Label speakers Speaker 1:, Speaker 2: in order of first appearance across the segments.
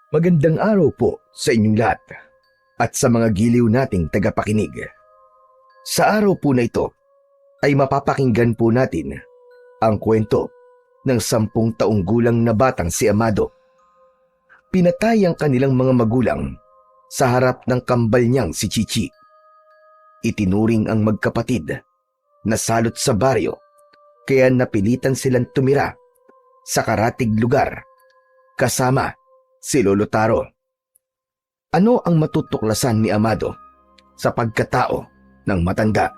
Speaker 1: Magandang araw po sa inyong lahat at sa mga giliw nating tagapakinig. Sa araw po na ito ay mapapakinggan po natin ang kwento ng 10 taong gulang na batang si Amado. Pinatay ang kanilang mga magulang sa harap ng kambal niyang si Chichi. Itinuring ang magkapatid na salot sa baryo kaya napilitan silang tumira sa karatig lugar kasama si Lolo Taro. Ano ang matutuklasan ni Amado sa pagkatao ng matanda?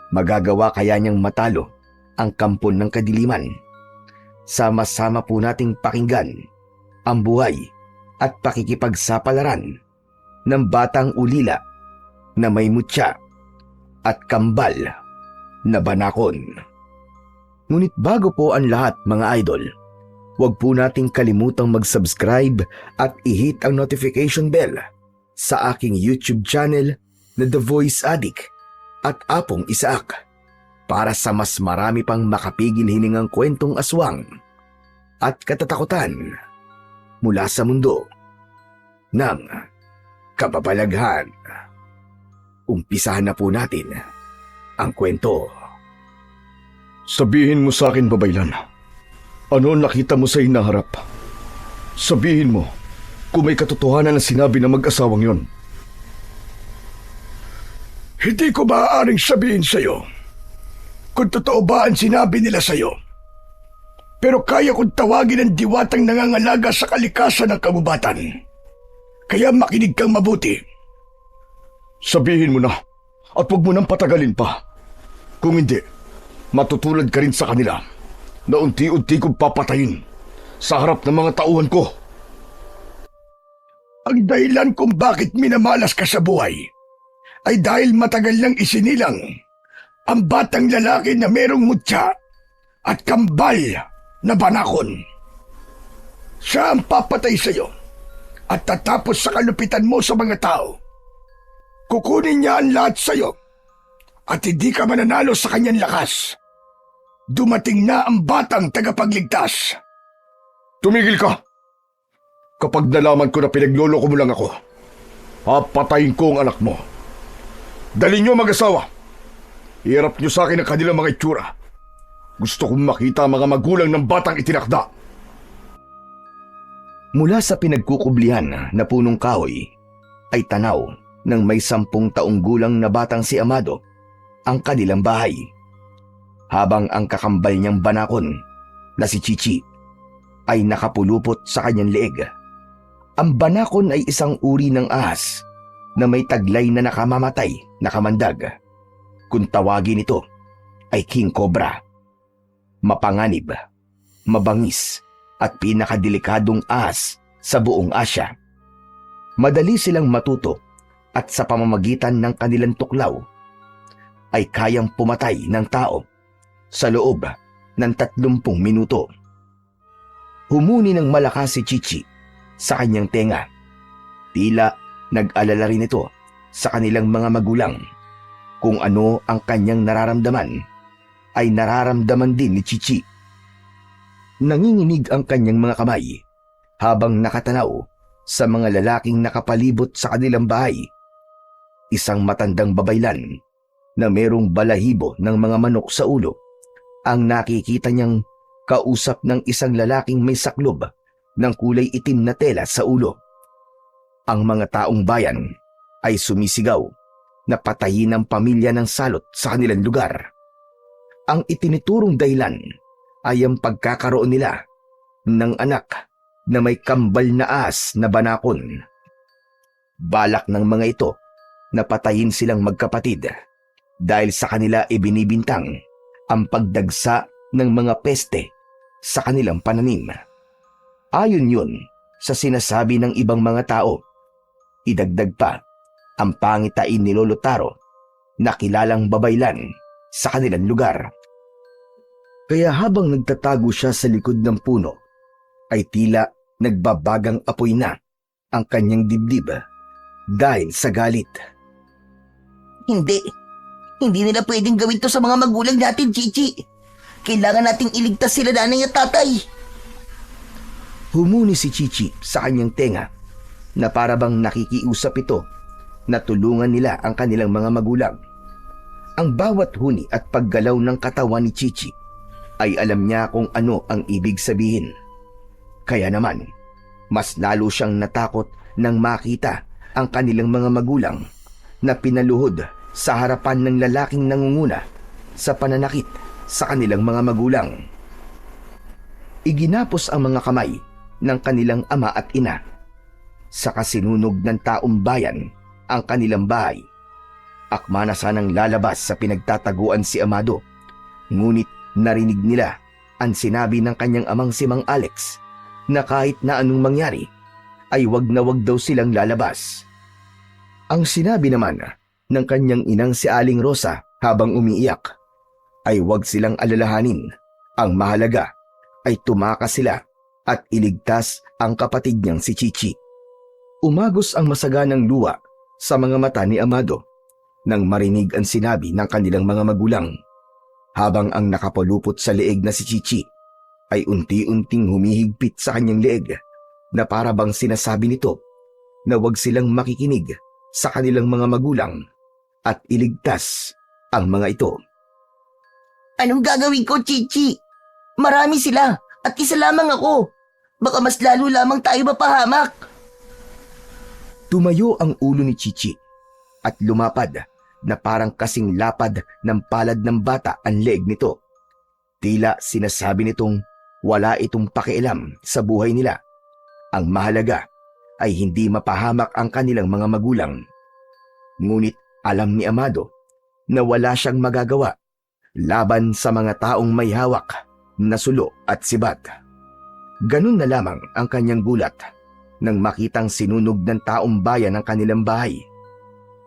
Speaker 1: Magagawa kaya niyang matalo ang kampon ng kadiliman? Sama-sama po nating pakinggan ang buhay at pakikipagsapalaran ng batang ulila na may mutya at kambal na banakon. Ngunit bago po ang lahat, mga idol, huwag po nating kalimutang mag-subscribe at i-hit ang notification bell sa aking YouTube channel na The Voice Addict at Apong Isaak para sa mas marami pang makapigil hiningang kwentong aswang at katatakutan mula sa mundo ng kababalaghan. Umpisahan na po natin ang kwento.
Speaker 2: Sabihin mo sa akin, babaylan. Ano nakita mo sa hinaharap? Sabihin mo kung may katotohanan na sinabi ng mag-asawang yon.
Speaker 3: Hindi ko maaaring sabihin sa'yo kung totoo ba ang sinabi nila sa'yo. Pero kaya kong tawagin ang diwatang nangangalaga sa kalikasan ng kabubatan. Kaya makinig kang mabuti.
Speaker 2: Sabihin mo na at huwag mo nang patagalin pa. Kung hindi, matutulad ka rin sa kanila na unti-unti kong papatayin sa harap ng mga tauhan ko.
Speaker 3: Ang dahilan kung bakit minamalas ka sa buhay ay dahil matagal nang isinilang ang batang lalaki na merong mutya at kambal na banakon. Siya ang papatay sa iyo at tatapos sa kalupitan mo sa mga tao. Kukunin niya ang lahat sa iyo at hindi ka mananalo sa kanyang lakas. Dumating na ang batang tagapagligtas.
Speaker 2: Tumigil ka! Kapag nalaman ko na pinagloloko mo lang ako, papatayin ko ang anak mo. Dali niyo, mag-asawa. Iharap niyo sa akin ang kanilang mga itsura. Gusto kong makita ang mga magulang ng batang itinakda.
Speaker 1: Mula sa pinagkukublihan na punong kahoy ay tanaw ng may 10 taong gulang na batang si Amado ang kanilang bahay. Habang ang kakambal niyang banakon na si Chichi ay nakapulupot sa kanyang leeg. Ang banakon ay isang uri ng ahas na may taglay na nakamamatay na kamandag. Kung tawagin ito ay King Cobra. Mapanganib, mabangis at pinakadelikadong ahas sa buong Asya. Madali silang matuto at sa pamamagitan ng kanilang tuklaw ay kayang pumatay ng tao sa loob ng 30 minuto. Humuni ng malakas si Chichi sa kanyang tenga. Tila nag-alala rin ito sa kanilang mga magulang. Kung ano ang kanyang nararamdaman, ay nararamdaman din ni Chichi. Nanginginig ang kanyang mga kamay habang nakatanaw sa mga lalaking nakapalibot sa kanilang bahay. Isang matandang babaylan na merong balahibo ng mga manok sa ulo ang nakikita niyang kausap ng isang lalaking may saklob ng kulay itim na tela sa ulo. Ang mga taong bayan ay sumisigaw na patayin ang pamilya ng salot sa kanilang lugar. Ang itiniturong dahilan ay ang pagkakaroon nila ng anak na may kambal na ahas na banakon. Balak ng mga ito na patayin silang magkapatid dahil sa kanila ibinibintang ang pagdagsa ng mga peste sa kanilang pananim. Ayon yun sa sinasabi ng ibang mga tao. Idagdag pa ang pangitain ni Lolo Taro na kilalang babaylan sa kanilang lugar. Kaya habang nagtatago siya sa likod ng puno, ay tila nagbabagang apoy na ang kanyang dibdib dahil sa galit.
Speaker 4: Hindi nila pwedeng gawin to sa mga magulang natin, Chichi. Kailangan nating iligtas sila nanay at tatay.
Speaker 1: Humuni si Chichi sa kanyang tenga na para bang nakikiusap ito na tulungan nila ang kanilang mga magulang. Ang bawat huni at paggalaw ng katawan ni Chichi ay alam niya kung ano ang ibig sabihin. Kaya naman, mas lalo siyang natakot nang makita ang kanilang mga magulang na pinaluhod sa harapan ng lalaking nangunguna sa pananakit sa kanilang mga magulang. Iginapos ang mga kamay ng kanilang ama at ina. Sa kasinunog ng taong bayan ang kanilang bahay. Akma na sanang lalabas sa pinagtataguan si Amado, ngunit narinig nila ang sinabi ng kanyang amang si Mang Alex na kahit na anong mangyari ay wag na wag daw silang lalabas. Ang sinabi naman ng kanyang inang si Aling Rosa habang umiiyak ay wag silang alalahanin. Ang mahalaga ay tumakas sila at iligtas ang kapatid niyang si Chichi. Umagos ang masaganang luha sa mga mata ni Amado nang marinig ang sinabi ng kanilang mga magulang, habang ang nakapalupot sa leeg na si Chichi ay unti-unting humihigpit sa kanyang leeg na para bang sinasabi nito na wag silang makikinig sa kanilang mga magulang at iligtas ang mga ito.
Speaker 4: Anong gagawin ko, Chichi? Marami sila at isa lamang ako. Baka mas lalo lamang tayo mapahamak.
Speaker 1: Tumayo ang ulo ni Chichi at lumapad na parang kasing lapad ng palad ng bata ang leeg nito. Tila sinasabi nitong wala itong pakialam sa buhay nila. Ang mahalaga ay hindi mapahamak ang kanilang mga magulang. Ngunit alam ni Amado na wala siyang magagawa laban sa mga taong may hawak na sulo at sibat. Ganun na lamang ang kanyang gulat nang makitang sinunog ng taong bayan ang kanilang bahay.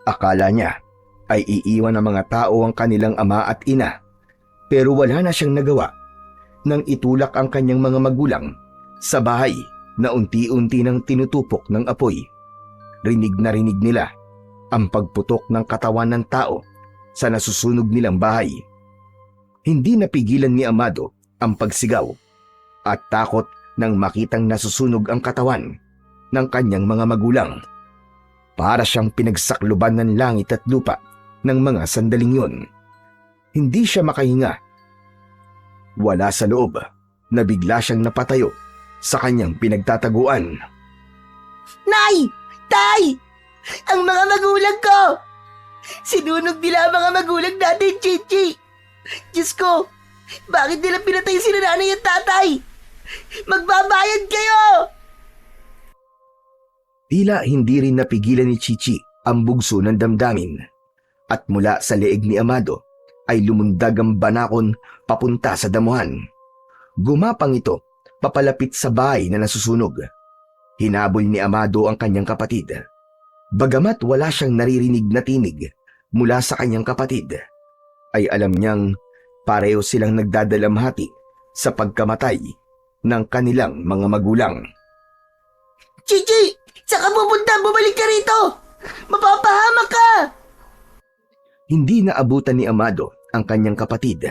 Speaker 1: Akala niya ay iiwan ng mga tao ang kanilang ama at ina, pero wala na siyang nagawa nang itulak ang kanyang mga magulang sa bahay na unti-unti nang tinutupok ng apoy. Rinig na rinig nila ang pagputok ng katawan ng tao sa nasusunog nilang bahay. Hindi napigilan ni Amado ang pagsigaw at takot nang makitang nasusunog ang katawan ng kanyang mga magulang. Para siyang pinagsakluban ng langit at lupa ng mga sandaling yun. Hindi siya makahinga. Wala sa loob na bigla siyang napatayo sa kanyang pinagtataguan.
Speaker 4: Nay! Tay! Ang mga magulang ko! Sinunog nila ang mga magulang natin, Chichi! Diyos ko! Bakit nila pinatay sila nanay at tatay? Magbabayad kayo!
Speaker 1: Tila hindi rin napigilan ni Chichi ang bugso ng damdamin at mula sa leeg ni Amado ay lumundag ang banakon papunta sa damuhan. Gumapang ito papalapit sa bahay na nasusunog. Hinabol ni Amado ang kanyang kapatid. Bagamat wala siyang naririnig na tinig mula sa kanyang kapatid, ay alam niyang pareho silang nagdadalamhati sa pagkamatay ng kanilang mga magulang.
Speaker 4: Chichi! Saan ka pupunta? Bumalik ka rito! Mapapahamak ka!
Speaker 1: Hindi naabutan ni Amado ang kanyang kapatid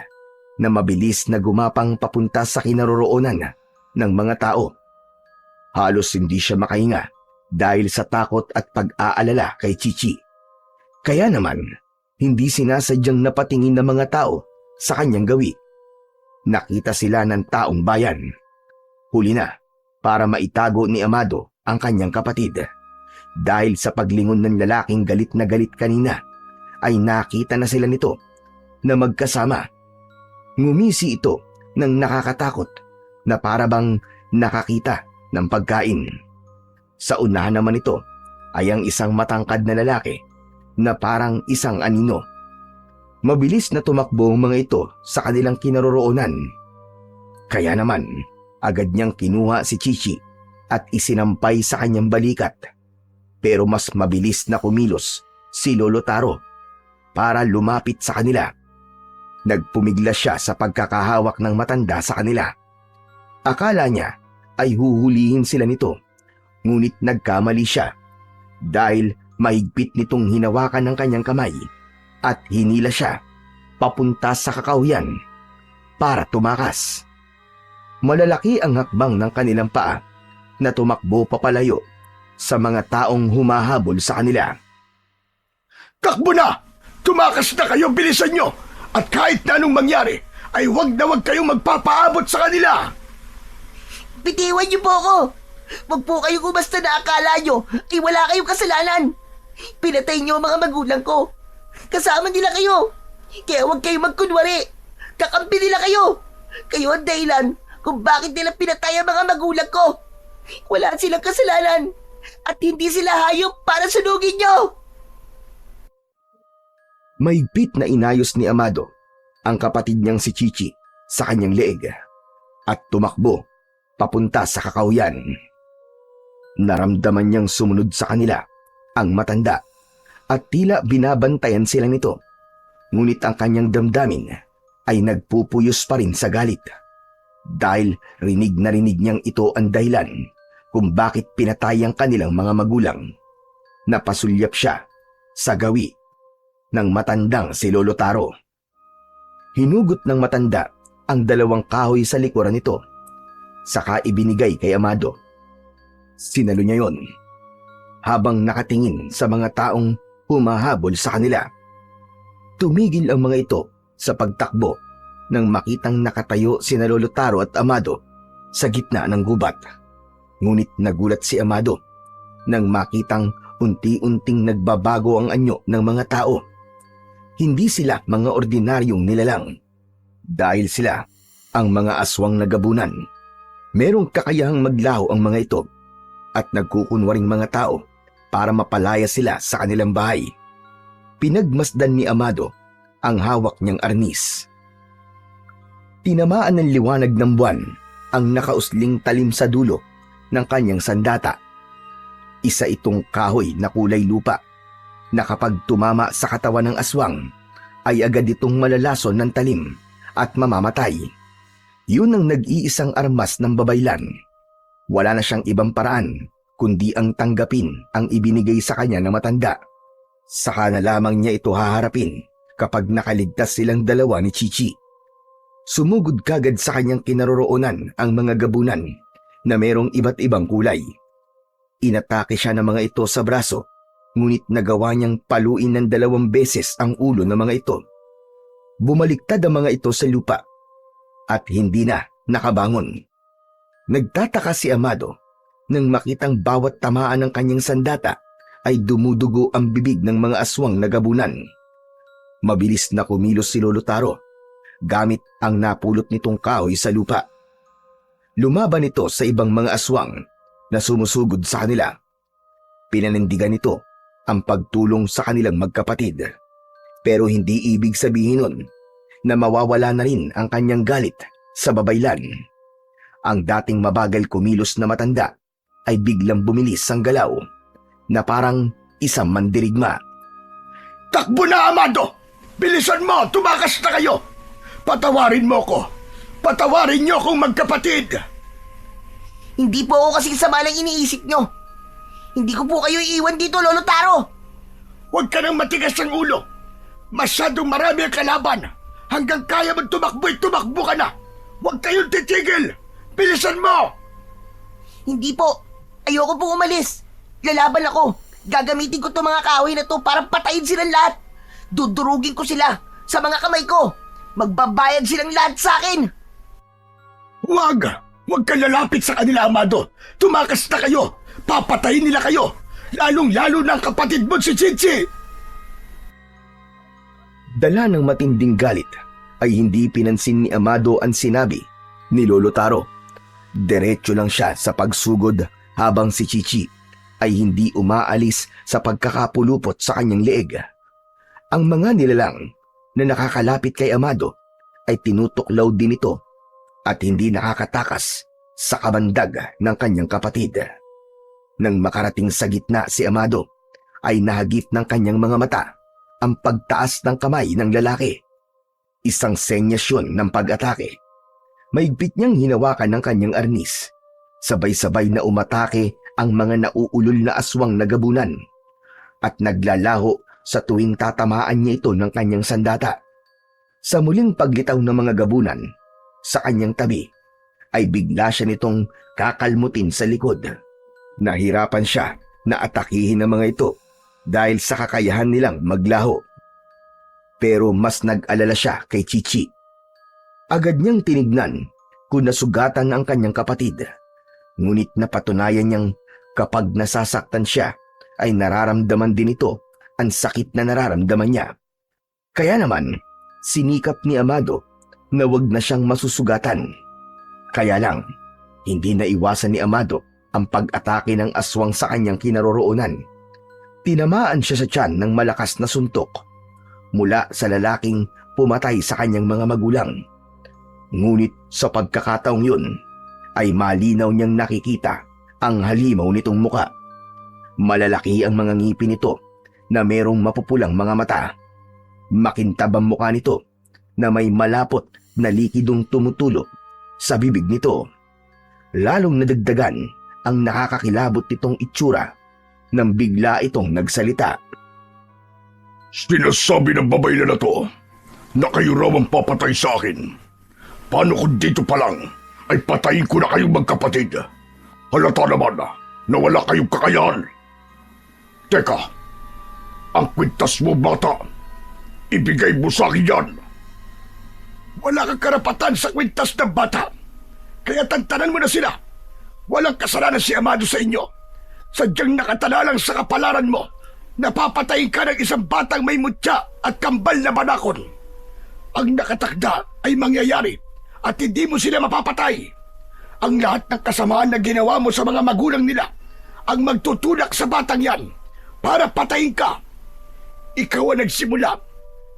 Speaker 1: na mabilis na gumapang papunta sa kinaroroonan ng mga tao. Halos hindi siya makahinga dahil sa takot at pag-aalala kay Chichi. Kaya naman, hindi sinasadyang napatingin ng mga tao sa kanyang gawi. Nakita sila ng taong bayan. Huli na para maitago ni Amado ang kanyang kapatid. Dahil sa paglingon ng lalaking galit na galit kanina, ay nakita na sila nito na magkasama. Ngumisi ito ng nakakatakot na para bang nakakita ng pagkain. Sa unahan naman ito ay ang isang matangkad na lalaki na parang isang anino. Mabilis na tumakbo ang mga ito sa kanilang kinaroroonan. Kaya naman, agad niyang kinuha si Chichi at isinampay sa kanyang balikat. Pero mas mabilis na kumilos si Lolo Taro para lumapit sa kanila. Nagpumigla siya sa pagkakahawak ng matanda sa kanila. Akala niya ay huhulihin sila nito, ngunit nagkamali siya dahil mahigpit nitong hinawakan ng kanyang kamay at hinila siya papunta sa kakahuyan para tumakas. Malalaki ang hakbang ng kanilang paa na tumakbo papalayo sa mga taong humahabol sa kanila.
Speaker 3: Takbo na! Tumakas na kayo, bilisan nyo! At kahit na anong mangyari, ay wag na wag kayong magpapaabot sa kanila!
Speaker 4: Bitiwan niyo po ako! Huwag po kayo kung basta naakala nyo ay wala kayong kasalanan. Pinatay niyo ang mga magulang ko. Kasama nila kayo. Kaya huwag kayong magkunwari. Kakampi nila kayo. Kayo ang dahilan kung bakit nila pinatay ang mga magulang ko. Wala silang kasalanan. At hindi sila hayop para sunugin nyo.
Speaker 1: Mahigpit na inayos ni Amado ang kapatid niyang si Chichi sa kanyang leeg at tumakbo papunta sa kakahuyan. Naramdaman niyang sumunod sa kanila ang matanda at tila binabantayan sila nito. Ngunit ang kanyang damdamin ay nagpupuyos pa rin sa galit dahil rinig na rinig niyang ito ang dahilan kung bakit pinatay ang kanilang mga magulang. Napasulyap siya sa gawi ng matandang si Lolo Taro. Hinugot ng matanda ang 2 kahoy sa likuran nito, saka ibinigay kay Amado. Sinalo niya yon habang nakatingin sa mga taong humahabol sa kanila. Tumigil ang mga ito sa pagtakbo nang makitang nakatayo sina Lolo Taro at Amado sa gitna ng gubat. Ngunit nagulat si Amado nang makitang unti-unting nagbabago ang anyo ng mga tao. Hindi sila mga ordinaryong nilalang dahil sila ang mga aswang na gabunan. Merong kakayahang maglaho ang mga ito at nagkukunwaring mga tao para mapalaya sila sa kanilang bahay. Pinagmasdan ni Amado ang hawak niyang arnis. Tinamaan ng liwanag ng buwan ang nakausling talim sa dulo ng kanyang sandata. Isa itong kahoy na kulay lupa na kapag tumama sa katawan ng aswang ay agad itong malalason ng talim at mamamatay. Yun ang nag-iisang armas ng babaylan. Wala na siyang ibang paraan kundi ang tanggapin ang ibinigay sa kanya ng matanda. Saka na lamang niya ito haharapin kapag nakaligtas silang 2 ni Chichi. Sumugod kagad sa kanyang kinaroroonan ang mga gabunan na merong iba't ibang kulay. Inatake siya ng mga ito sa braso, ngunit nagawa niyang paluin ng 2 beses ang ulo ng mga ito. Bumaliktad ang mga ito sa lupa at hindi na nakabangon. Nagtataka si Amado nang makitang bawat tamaan ng kanyang sandata ay dumudugo ang bibig ng mga aswang na gabunan. Mabilis na kumilos si Lolo Taro gamit ang napulot nitong kahoy sa lupa. Lumaban ito sa ibang mga aswang na sumusugod sa kanila. Pinanindigan nito ang pagtulong sa kanilang magkapatid. Pero hindi ibig sabihin nun na mawawala na rin ang kanyang galit sa babaylan. Ang dating mabagal kumilos na matanda ay biglang bumilis ang galaw na parang isang mandirigma.
Speaker 3: Takbo na, Amado! Bilisan mo! Tumakas na kayo! Patawarin mo ko! Patawarin niyo akong magkapatid!
Speaker 4: Hindi po ako kasing sama lang iniisip nyo. Hindi ko po kayo iiwan dito, Lolo Taro.
Speaker 3: Huwag ka nang matigas ang ulo! Masyadong marami ang kalaban! Hanggang kaya mong tumakbo ka na! Huwag kayong titigil! Bilisan mo!
Speaker 4: Hindi po. Ayoko pong umalis. Lalaban ako. Gagamitin ko itong mga kahoy na to para patayin silang lahat. Dudurugin ko sila sa mga kamay ko. Magbabayad silang lahat sa akin.
Speaker 3: Huwag! Huwag ka lalapit sa kanila, Amado! Tumakas na kayo! Papatayin nila kayo! Lalong-lalo ng kapatid mo si Chichi!
Speaker 1: Dala ng matinding galit ay hindi pinansin ni Amado ang sinabi ni Lolo Taro. Diretso lang siya sa pagsugod habang si Chichi ay hindi umaalis sa pagkakapulupot sa kanyang leeg. Ang mga nilalang na nakakalapit kay Amado ay tinutuklaw din ito at hindi nakakatakas sa kabandag ng kanyang kapatid. Nang makarating sa gitna si Amado ay nahagip ng kanyang mga mata ang pagtaas ng kamay ng lalaki. Isang senyas yun ng pag-atake. Maigpit niyang hinawakan ng kanyang arnis. Sabay-sabay na umatake ang mga nauulol na aswang na gabunan at naglalaho sa tuwing tatamaan niya ito ng kanyang sandata. Sa muling paglitaw ng mga gabunan, sa kanyang tabi ay bigla siya nitong kakalmutin sa likod. Nahirapan siya na atakihin ng mga ito dahil sa kakayahan nilang maglaho. Pero mas nag-alala siya kay Chichi. Agad niyang tinignan kung nasugatan ang kanyang kapatid. Ngunit napatunayan niyang kapag nasasaktan siya ay nararamdaman din ito ang sakit na nararamdaman niya. Kaya naman, sinikap ni Amado na wag na siyang masusugatan. Kaya lang, hindi naiwasan ni Amado ang pag-atake ng aswang sa kanyang kinaroroonan. Tinamaan siya sa tiyan ng malakas na suntok mula sa lalaking pumatay sa kanyang mga magulang. Ngunit sa pagkakataong yun, ay malinaw niyang nakikita ang halimaw nitong muka. Malalaki ang mga ngipin nito na merong mapupulang mga mata. Makintab ang mukha nito na may malapot na likidong tumutulo sa bibig nito. Lalong nadagdagan ang nakakakilabot nitong itsura nang bigla itong nagsalita.
Speaker 2: Sinasabi ng babae na to na kayo raw ang papatay sa akin. Paano kung dito pa lang ay patayin ko na kayong magkapatid? Halata naman na wala kayong kakayahan. Teka, ang kwintas mo bata, ibigay mo sa akin yan.
Speaker 3: Wala kang karapatan sa kwintas ng bata. Kaya tantanan mo na sila. Walang kasalanan si Amado sa inyo. Sadyang nakatala lang sa kapalaran mo. Napapatayin ka ng isang batang may mutya at kambal na banakon. Ang nakatakda ay mangyayari at hindi mo sila mapapatay. Ang lahat ng kasamaan na ginawa mo sa mga magulang nila ang magtutulak sa batang yan para patayin ka. Ikaw ang nagsimula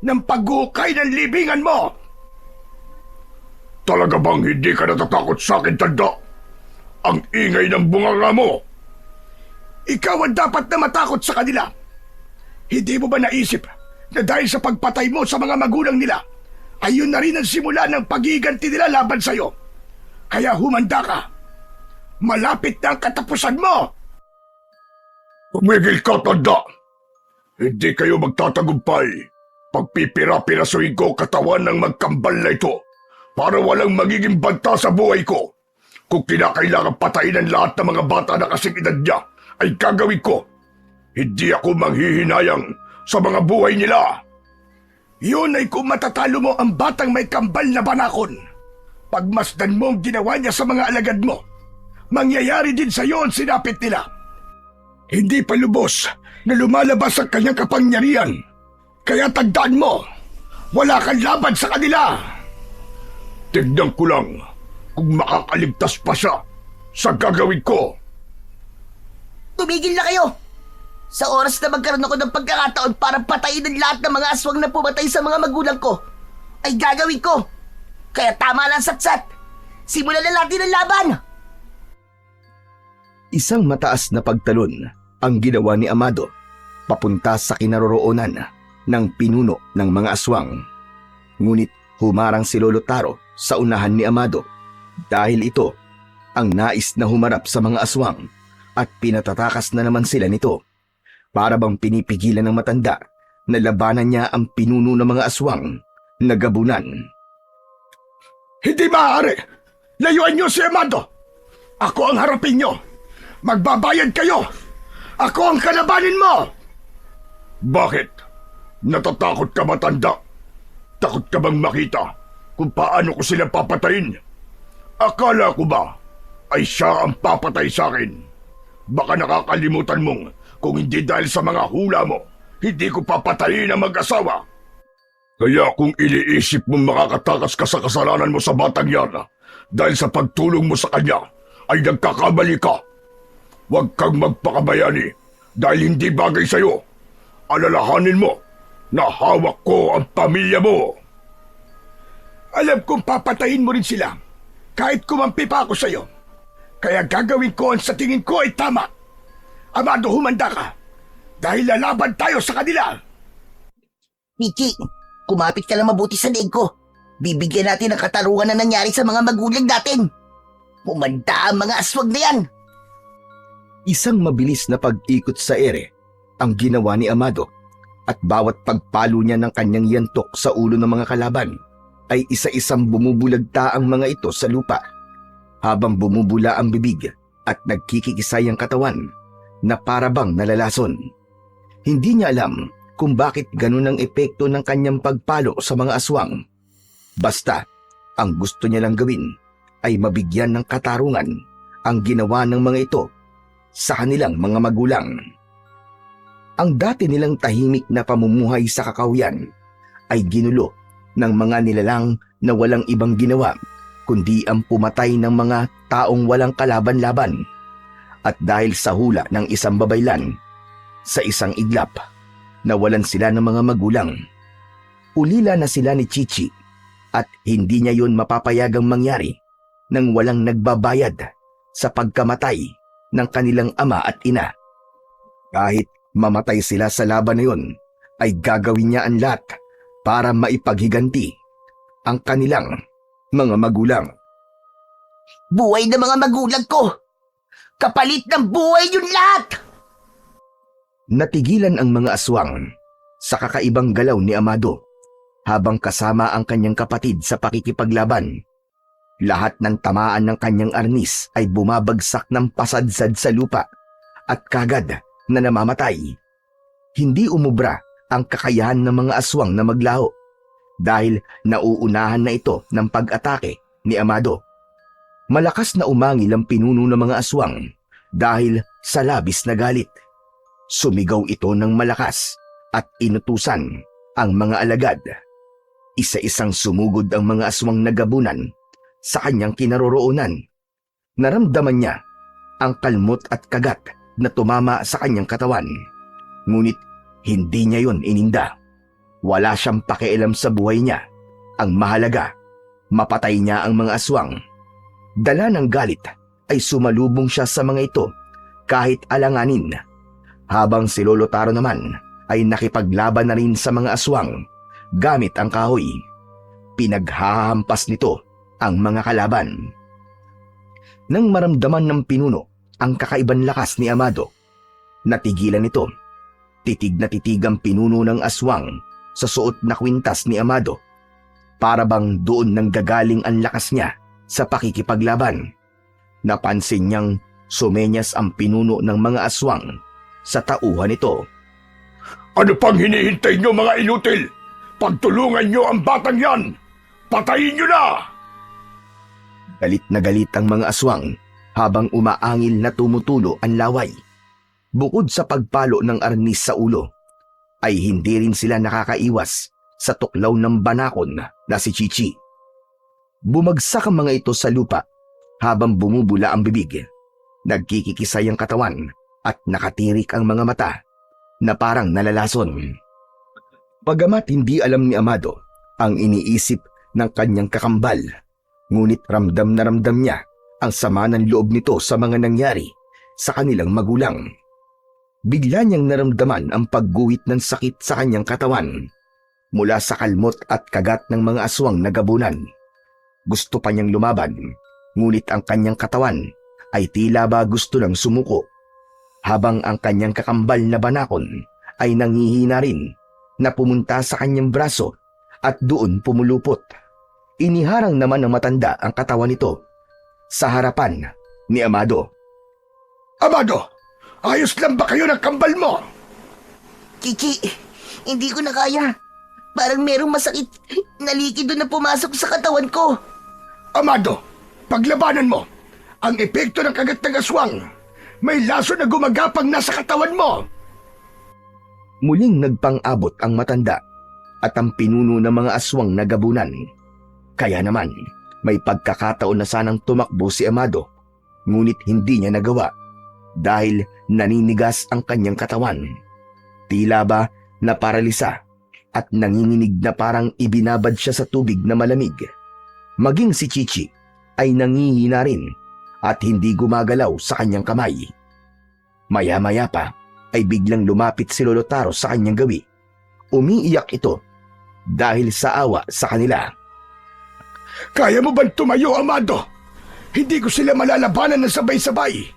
Speaker 3: ng paghuhukay ng libingan mo.
Speaker 2: Talaga bang hindi ka natatakot sa akin, tanda? Ang ingay ng bunganga mo!
Speaker 3: Ikaw ang dapat na matakot sa kanila. Hindi mo ba naisip na dahil sa pagpatay mo sa mga magulang nila, ay yun na rin ang simula ng pag-iiganti nila laban sa'yo? Kaya humanda ka. Malapit na ang katapusan mo!
Speaker 2: Tumigil ka, tanda! Hindi kayo magtatagumpay. Pagpipira-pirasuhin ko katawan ng magkambal na ito para walang magiging banta sa buhay ko. Kung kinakailangan patayin ang lahat ng mga bata na kasing edad niya, ay gagawin ko. Hindi ako manghihinayang sa mga buhay nila.
Speaker 3: Yun ay kung matatalo mo ang batang may kambal na banakon. Pagmasdan mo ang ginawa niya sa mga alagad mo, mangyayari din sa iyo ang sinapit nila. Hindi pa lubos na lumalabas ang kanyang kapangyarihan. Kaya tandaan mo, wala kang laban sa kanila.
Speaker 2: Tignan ko lang kung makakaligtas pa siya sa gagawin ko.
Speaker 4: Tumigil na kayo! Sa oras na magkaroon ako ng pagkakataon para patayin ang lahat ng mga aswang na pumatay sa mga magulang ko, ay gagawin ko. Kaya tama lang, Satsat. Simulan na natin ang laban!
Speaker 1: Isang mataas na pagtalon ang ginawa ni Amado papunta sa kinaroroonan ng pinuno ng mga aswang. Ngunit humarang si Lolo Taro sa unahan ni Amado dahil ito ang nais na humarap sa mga aswang at pinatatakas na naman sila nito. Para bang pinipigilan ng matanda na labanan niya ang pinuno ng mga aswang na gabunan.
Speaker 3: Hindi maaari! Layuan niyo si Amado! Ako ang harapin niyo! Magbabayad kayo! Ako ang kalabanin mo!
Speaker 2: Bakit? Natatakot ka ba, tanda? Takot ka bang makita kung paano ko sila papatayin? Akala ko ba ay siya ang papatay sa akin? Baka nakakalimutan mong kung hindi dahil sa mga hula mo, hindi ko papatayin ang mag-asawa. Kaya kung iniisip mong makakatakas ka sa kasalanan mo sa batang yan, dahil sa pagtulong mo sa kanya, ay nagkakamali ka. Huwag kang magpakabayani dahil hindi bagay sa'yo. Alalahanin mo na hawak ko ang pamilya mo.
Speaker 3: Alam kong papatayin mo rin sila, kahit kumampi pa ako sa'yo. Kaya gagawin ko ang sa tingin ko ay tama. Amado, humanda ka, dahil lalaban tayo sa kanila.
Speaker 4: Pichi, kumapit ka lang mabuti sa leeg ko. Bibigyan natin ng katarungan na nangyari sa mga magulang natin. Humanda ang mga aswag na yan.
Speaker 1: Isang mabilis na pag-ikot sa ere ang ginawa ni Amado at bawat pagpalo niya ng kanyang yantok sa ulo ng mga kalaban ay isa-isang bumubulagta ang mga ito sa lupa. habang bumubula ang bibig at nagkikikisay ang katawan na parabang nalalason. Hindi niya alam kung bakit ganun ang epekto ng kanyang pagpalo sa mga aswang. Basta, ang gusto niya lang gawin ay mabigyan ng katarungan ang ginawa ng mga ito sa kanilang mga magulang. Ang dati nilang tahimik na pamumuhay sa kakahuyan ay ginulo ng mga nilalang na walang ibang ginawa kundi ang pumatay ng mga taong walang kalaban-laban. At dahil sa hula ng isang babaylan, sa isang iglap, nawalan sila ng mga magulang. Ulila na sila ni Chichi at hindi niya yun mapapayagang mangyari nang walang nagbabayad sa pagkamatay ng kanilang ama at ina. Kahit mamatay sila sa laban na yun, ay gagawin niya ang lahat para maipaghiganti ang kanilang mga magulang.
Speaker 4: Buhay ng mga magulang ko! Kapalit ng buhay yun lahat!
Speaker 1: Natigilan ang mga aswang sa kakaibang galaw ni Amado habang kasama ang kanyang kapatid sa pakikipaglaban. Lahat ng tamaan ng kanyang arnis ay bumabagsak ng pasadsad sa lupa at kagad na namamatay. Hindi umubra ang kakayahan ng mga aswang na maglaho dahil nauunahan na ito ng pag-atake ni Amado. Malakas na umangil ang pinuno ng mga aswang dahil sa labis na galit. Sumigaw ito ng malakas at inutusan ang mga alagad. Isa-isang sumugod ang mga aswang nagabunan sa kanyang kinaroroonan. Naramdaman niya ang kalmot at kagat na tumama sa kanyang katawan. Ngunit hindi niya yon ininda. Wala siyang pakialam sa buhay niya. Ang mahalaga, mapatay niya ang mga aswang. Dala ng galit ay sumalubong siya sa mga ito kahit alanganin. Habang si Lolo Taro naman ay nakipaglaban na rin sa mga aswang gamit ang kahoy. Pinaghahampas nito ang mga kalaban. Nang maramdaman ng pinuno ang kakaibang lakas ni Amado, natigilan ito. Titig na titig ang pinuno ng aswang sa suot na kwintas ni Amado. Para bang doon nang gagaling ang lakas niya sa pakikipaglaban. Napansin niyang sumenyas ang pinuno ng mga aswang sa tauhan nito.
Speaker 3: Ano pang hinihintay nyo mga inutil? Pagtulungan nyo ang batang yan! Patayin nyo na!
Speaker 1: Galit na galit ang mga aswang habang umaangil na tumutulo ang laway. Bukod sa pagpalo ng arnis sa ulo, ay hindi rin sila nakakaiwas sa tuklaw ng banakon na si Chichi. Bumagsak ang mga ito sa lupa habang bumubula ang bibig. Nagkikikisay ang katawan at nakatirik ang mga mata na parang nalalason. Bagamat hindi alam ni Amado ang iniisip ng kanyang kakambal, ngunit ramdam na ramdam niya ang sama ng loob nito sa mga nangyari sa kanilang magulang. Bigla niyang naramdaman ang pagguhit ng sakit sa kanyang katawan mula sa kalmot at kagat ng mga aswang na gabunan. Gusto pa niyang lumaban, ngunit ang kanyang katawan ay tila ba gusto lang sumuko, habang ang kanyang kakambal na banakon ay nangihina rin na pumunta sa kanyang braso at doon pumulupot. Iniharang naman ng matanda ang katawan nito sa harapan ni Amado.
Speaker 3: Amado, ayos lang ba kayo ng kambal mo?
Speaker 4: Chichi, hindi ko na kaya. Parang merong masakit na likido na pumasok sa katawan ko.
Speaker 3: Amado, paglabanan mo. Ang epekto ng kagat ng aswang. May laso na gumagapang nasa katawan mo.
Speaker 1: Muling nagpang-abot ang matanda at ang pinuno ng mga aswang na gabunan. Kaya naman, may pagkakataon na sanang tumakbo si Amado, ngunit hindi niya nagawa dahil naninigas ang kanyang katawan. Tila ba naparalisa at nanginginig na parang ibinabad siya sa tubig na malamig. Maging si Chichi ay nangihina rin at hindi gumagalaw sa kanyang kamay. Maya-maya pa ay biglang lumapit si Lolo Taro sa kanyang gawi. Umiiyak ito dahil sa awa sa kanila.
Speaker 3: Kaya mo bang tumayo, Amado? Hindi ko sila malalabanan ng sabay-sabay.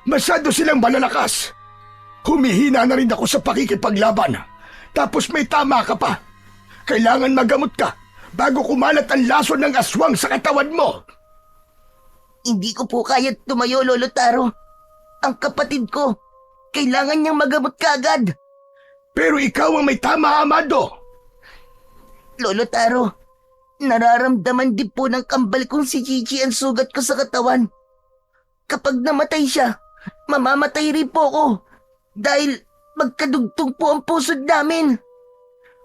Speaker 3: Masyado silang malalakas. Humihina na rin ako sa pakikipaglaban. Tapos may tama ka pa. Kailangan magamot ka bago kumalat ang laso ng aswang sa katawan mo.
Speaker 4: Hindi ko po kaya tumayo, Lolo Taro. Ang kapatid ko, kailangan niyang magamot kaagad.
Speaker 3: Pero ikaw ang may tama, Amado.
Speaker 4: Lolo Taro, nararamdaman din po ng kambal kong si Chichi ang sugat ko sa katawan. Kapag namatay siya, mamamatay rin po ako. Dahil magkadugtong po ang pusod namin.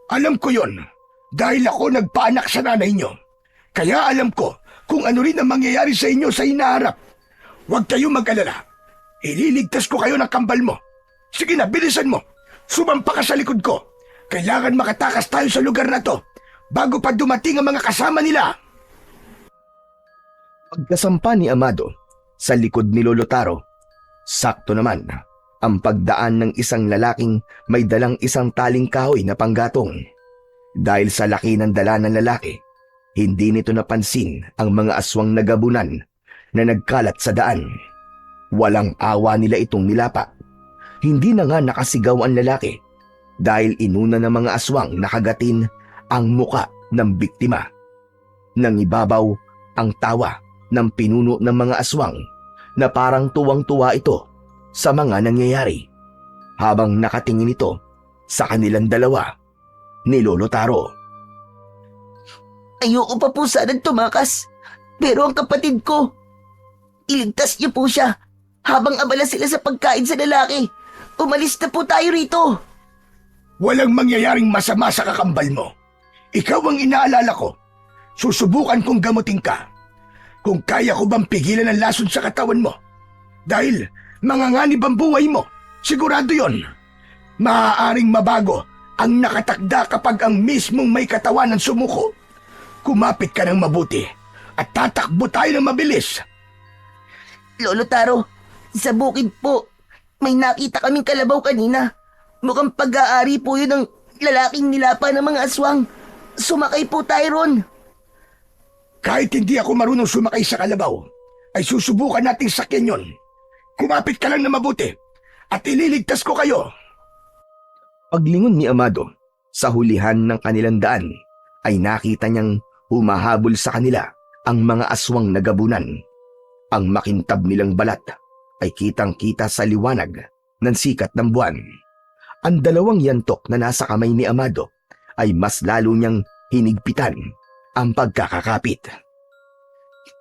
Speaker 3: Alam ko yon. Dahil ako nagpaanak sa nanay niyo. Kaya alam ko kung ano rin ang mangyayari sa inyo sa hinaharap. Huwag kayong mag-alala. Ililigtas ko kayo ng kambal mo. Sige na, bilisan mo. Sumampa ka sa likod ko. Kailangan makatakas tayo sa lugar na to bago pa dumating ang mga kasama nila.
Speaker 1: Pagkasampa ni Amado sa likod ni Lolo Taro, sakto naman ang pagdaan ng isang lalaking may dalang isang taling kahoy na panggatong. Dahil sa laki ng dala ng lalaki, hindi nito napansin ang mga aswang nagabunan na nagkalat sa daan. Walang awa nila itong nilapa. Hindi na nga nakasigaw ang lalaki dahil inuna ng mga aswang nakagatin ang muka ng biktima. Nang ibabaw ang tawa ng pinuno ng mga aswang na parang tuwang-tuwa ito sa mga nangyayari habang nakatingin ito sa kanilang dalawa ni Lolo Taro.
Speaker 4: Ayoko pa po sanang tumakas. Pero ang kapatid ko, iligtas niyo po siya. Habang abala sila sa pagkain sa lalaki, umalis na po tayo rito.
Speaker 3: Walang mangyayaring masama sa kakambal mo. Ikaw ang inaalala ko. Susubukan kong gamutin ka. Kung kaya ko bang pigilan ang lason sa katawan mo. Dahil manganganib ang buhay mo. Sigurado yon. Maaaring mabago ang nakatakda kapag ang mismong may katawan ang sumuko. Kumapit ka ng mabuti at tatakbo tayo ng mabilis.
Speaker 4: Lolo Taro, sa bukid po, may nakita kaming kalabaw kanina. Mukhang pag-aari po yun ng lalaking nilapa ng mga aswang. Sumakay po tayo ron.
Speaker 3: Kahit hindi ako marunong sumakay sa kalabaw, ay susubukan nating sakyan yon. Kumapit ka lang na mabuti at ililigtas ko kayo.
Speaker 1: Paglingon ni Amado sa hulihan ng kanilang daan ay nakita niyang humahabol sa kanila ang mga aswang na gabunan. Ang makintab nilang balat ay kitang-kita sa liwanag ng sikat ng buwan. Ang dalawang yantok na nasa kamay ni Amado ay mas lalo niyang hinigpitan ang pagkakakapit.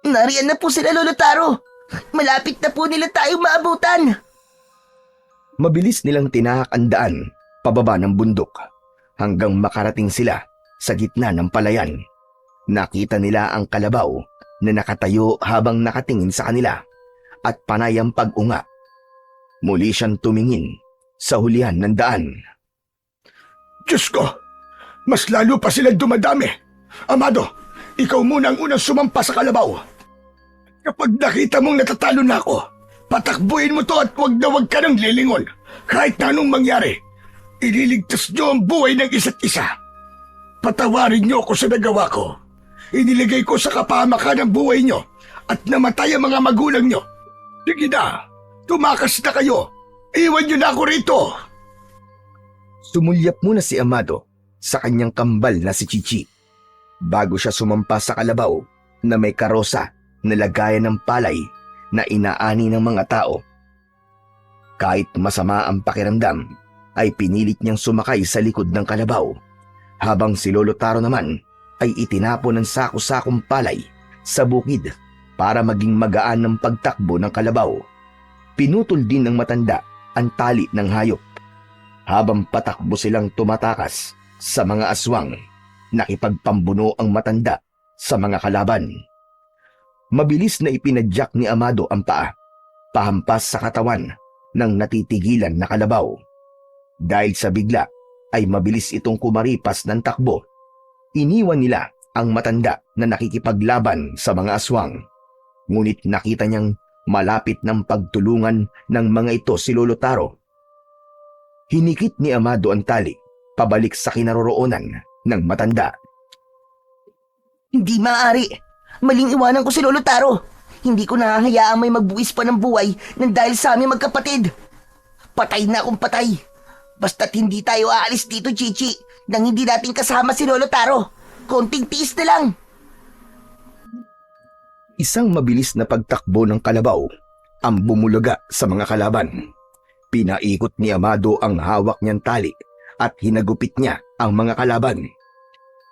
Speaker 4: Nariyan na po sila, Lolo Taro. Malapit na po nila tayo maabutan.
Speaker 1: Mabilis nilang tinahak ang daan pababa ng bundok hanggang makarating sila sa gitna ng palayan. Nakita nila ang kalabaw na nakatayo habang nakatingin sa kanila at panay ang pag-unga. Muli siyang tumingin sa hulihan ng daan.
Speaker 3: Diyos ko, mas lalo pa silang dumadami. Amado, ikaw muna ang unang sumampa sa kalabaw. Kapag nakita mong natatalo na ako, patakbuhin mo to at wag na wag ka nang lilingon. Kahit na anong mangyari, ililigtas niyo ang buhay ng isa't isa. Patawarin niyo ako sa nagawa ko. Iniligay ko sa kapahamakan ang buhay niyo at namatay ang mga magulang niyo. Sige na, tumakas na kayo. Iwan niyo na ako rito.
Speaker 1: Sumulyap muna si Amado sa kanyang kambal na si Chichi bago siya sumampa sa kalabaw na may karosa na lagayan ng palay na inaani ng mga tao. Kahit masama ang pakiramdam, ay pinilit niyang sumakay sa likod ng kalabaw, habang si Lolo Taro naman ay itinapon ng sako-sakong palay sa bukid para maging magaan ng pagtakbo ng kalabaw. Pinutol din ng matanda ang tali ng hayop. Habang patakbo silang tumatakas sa mga aswang, nakipagpambuno ang matanda sa mga kalaban. Mabilis na ipinadyak ni Amado ang paa, pahampas sa katawan ng natitigilan na kalabaw. Dahil sa bigla, ay mabilis itong kumaripas ng takbo. Iniwan nila ang matanda na nakikipaglaban sa mga aswang. Ngunit nakita niyang malapit ng pagtulungan ng mga ito si Lolo Taro. Hinikit ni Amado ang tali pabalik sa kinaroroonan ng matanda.
Speaker 4: Hindi maaari. Maling iwanan ko si Lolo Taro. Hindi ko nahahayaang may magbuwis pa ng buhay nang dahil sa aming magkapatid. Patay na akong patay. Basta't hindi tayo aalis dito, Chichi, nang hindi natin kasama si Lolo Taro. Konting tiis na lang.
Speaker 1: Isang mabilis na pagtakbo ng kalabaw ang bumulaga sa mga kalaban. Pinaikot ni Amado ang hawak niyang tali at hinagupit niya ang mga kalaban.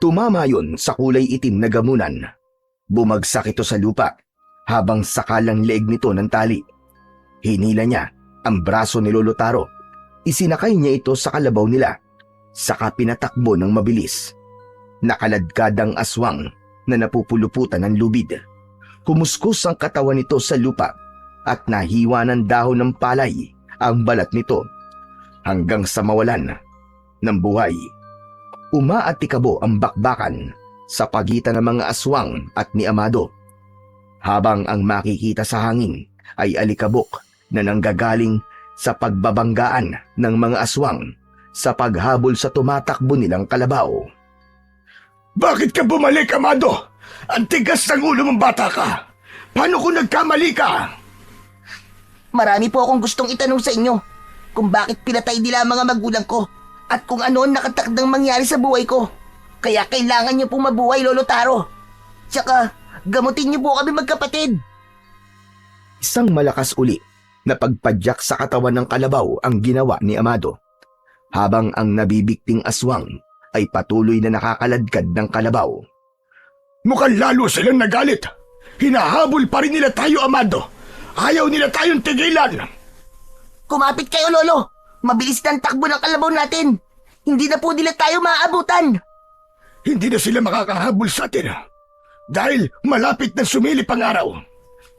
Speaker 1: Tumama yon sa kulay itim na gamunan. Bumagsak ito sa lupa habang sakalang leeg nito ng tali. Hinila niya ang braso ni Lolo Taro. Isinakay niya ito sa kalabaw nila. Saka pinatakbo ng mabilis. Nakaladkad ang aswang na napupuluputan ng lubid. Kumuskus ang katawan nito sa lupa at nahiwa ng dahon ng palay ang balat nito hanggang sa mawalan ng buhay. Umaatikabo ang bakbakan sa pagitan ng mga aswang at ni Amado, habang ang makikita sa hangin ay alikabok na nanggagaling sa pagbabanggaan ng mga aswang sa paghabol sa tumatakbo nilang kalabaw.
Speaker 3: Bakit ka bumalik, Amado? Ang tigas ng ulo mong bata ka. Paano kung nagkamali ka?
Speaker 4: Marami po akong gustong itanong sa inyo kung bakit pinatay nila ang mga magulang ko at kung ano ang nakatakdang mangyari sa buhay ko. Kaya kailangan niyo pong mabuhay, Lolo Taro. Tsaka, gamutin niyo po kami magkapatid.
Speaker 1: Isang malakas uli na pagpadyak sa katawan ng kalabaw ang ginawa ni Amado, habang ang nabibikting aswang ay patuloy na nakakaladkad ng kalabaw.
Speaker 3: Mukhang lalo silang nagalit. Hinahabol pa rin nila tayo, Amado. Ayaw nila tayong tigilan.
Speaker 4: Kumapit kayo, Lolo. Mabilis na ang takbo ng kalabaw natin. Hindi na po nila tayo maaabutan.
Speaker 3: Hindi na sila makakahabol sa atin. Dahil malapit na sumilip ang araw.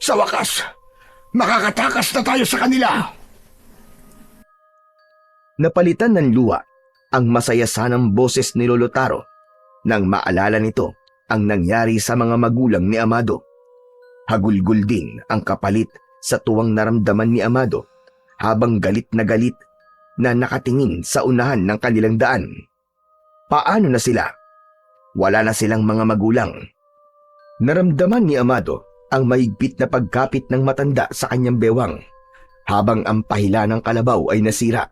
Speaker 3: Sa wakas, makakatakas na tayo sa kanila.
Speaker 1: Napalitan ng luha ang masaya sanang boses ni Lolo Taro nang maalala nito ang nangyari sa mga magulang ni Amado. Hagulgul din ang kapalit sa tuwang naramdaman ni Amado habang galit na nakatingin sa unahan ng kanilang daan. Paano na sila? Wala na silang mga magulang. Naramdaman ni Amado ang mahigpit na pagkapit ng matanda sa kanyang bewang habang ang pahila ng kalabaw ay nasira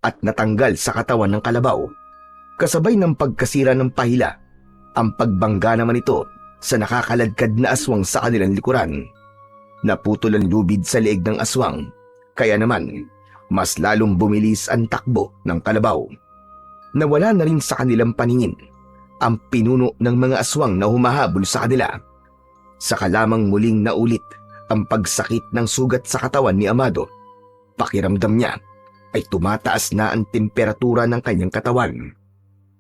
Speaker 1: at natanggal sa katawan ng kalabaw. Kasabay ng pagkasira ng pahila, ang pagbangga naman ito sa nakakaladkad na aswang sa kanilang likuran. Naputol ang lubid sa leeg ng aswang, kaya naman mas lalong bumilis ang takbo ng kalabaw. Nawala na rin sa kanilang paningin ang pinuno ng mga aswang na humahabol sa kanila. Saka lamang muling naulit ang pagsakit ng sugat sa katawan ni Amado. Pakiramdam niya ay tumataas na ang temperatura ng kanyang katawan.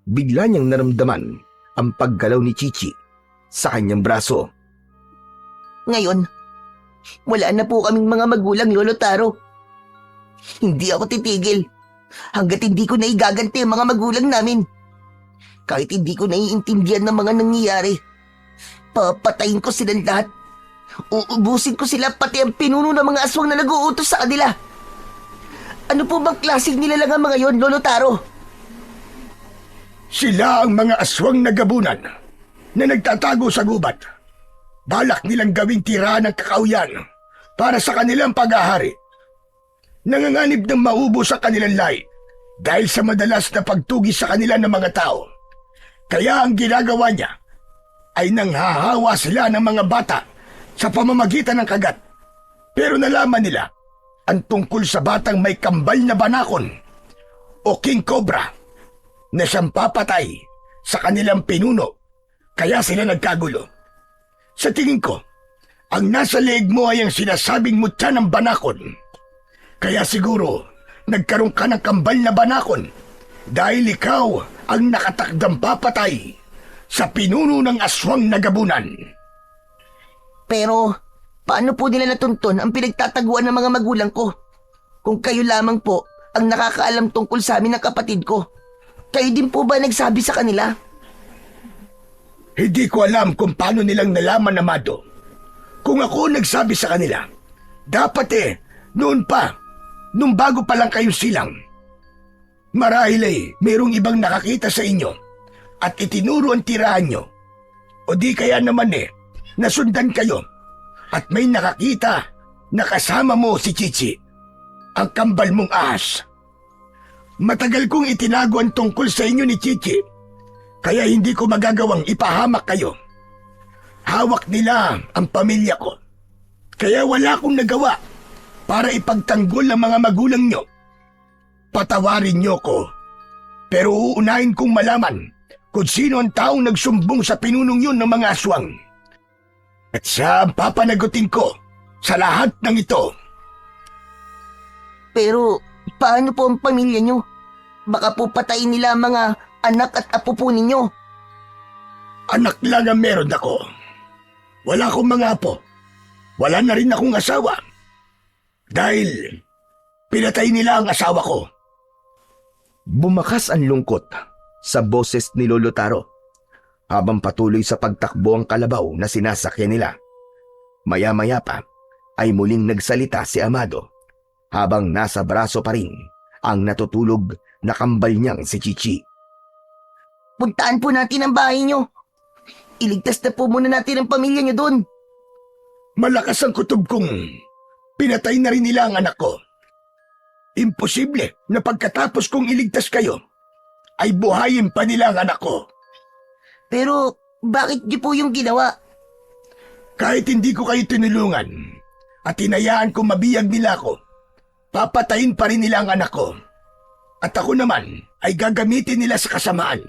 Speaker 1: Bigla niyang naramdaman ang paggalaw ni Chichi sa kanyang braso.
Speaker 4: Ngayon, wala na po kaming mga magulang, Lolo Taro. Hindi ako titigil hanggat hindi ko naigaganti ang mga magulang namin. Kahit hindi ko naiintindihan ng mga nangyayari, papatayin ko silang lahat. Uubusin ko sila pati ang pinuno ng mga aswang na nag-uutos sa kanila. Ano po bang klaseng nilalang ang mga yon, Lolo Taro?
Speaker 3: Sila ang mga aswang na gabunan na nagtatago sa gubat. Balak nilang gawing tirahan ng kakauyan para sa kanilang paghahari. Nanganganib ng maubos sa kanilang lahi dahil sa madalas na pagtugis sa kanila ng mga tao. Kaya ang ginagawa niya ay nanghahawa sila ng mga bata sa pamamagitan ng kagat. Pero nalaman nila ang tungkol sa batang may kambal na banakon o King Cobra na siyang papatay sa kanilang pinuno, kaya sila nagkagulo. Sa tingin ko, ang nasa leeg mo ay ang sinasabing mutya ng banakon. Kaya siguro, nagkaroon ka ng kambal na banakon dahil ikaw ang nakatakdang papatay sa pinuno ng aswang na gabunan.
Speaker 4: Pero, paano po nila natuntun ang pinagtataguan ng mga magulang ko? Kung kayo lamang po ang nakakaalam tungkol sa amin ng kapatid ko, kayo din po ba nagsabi sa kanila?
Speaker 3: Hindi ko alam kung paano nilang nalaman, Amado. Kung ako nagsabi sa kanila, dapat noon pa, nung bago pa lang kayo silang. Marahil mayroong ibang nakakita sa inyo at itinuro ang tirahan nyo. O di kaya naman nasundan kayo at may nakakita na kasama mo si Chichi, ang kambal mong ahas. Matagal kong itinago ang tungkol sa inyo ni Chichi, kaya hindi ko magagawang ipahamak kayo. Hawak nila ang pamilya ko. Kaya wala akong nagawa para ipagtanggol ang mga magulang nyo. Patawarin nyo ko. Pero uunahin kong malaman kung sino ang taong nagsumbong sa pinunong yun ng mga aswang. At siya ang papanagutin ko sa lahat ng ito.
Speaker 4: Pero paano po ang pamilya nyo? Baka po patayin nila ang mga anak at apo po ninyo.
Speaker 3: Anak lang ang meron ako. Wala akong mga apo. Wala na rin akong asawa. Dahil pinatay nila ang asawa ko.
Speaker 1: Bumakas ang lungkot sa boses ni Lolo Taro habang patuloy sa pagtakbo ang kalabaw na sinasakyan nila. Maya-maya pa ay muling nagsalita si Amado habang nasa braso pa rin ang natutulog na kambal niyang si Chichi.
Speaker 4: Puntaan po natin ang bahay nyo. Iligtas na po muna natin ang pamilya nyo doon.
Speaker 3: Malakas ang kutob kong pinatay na rin nila ang anak ko. Imposible na pagkatapos kong iligtas kayo, ay buhayin pa nila ang anak ko.
Speaker 4: Pero bakit nyo po yung ginawa?
Speaker 3: Kahit hindi ko kayo tinulungan at hinayaan kong mabiyag nila ako, papatayin pa rin nila ang anak ko. At ako naman ay gagamitin nila sa kasamaan.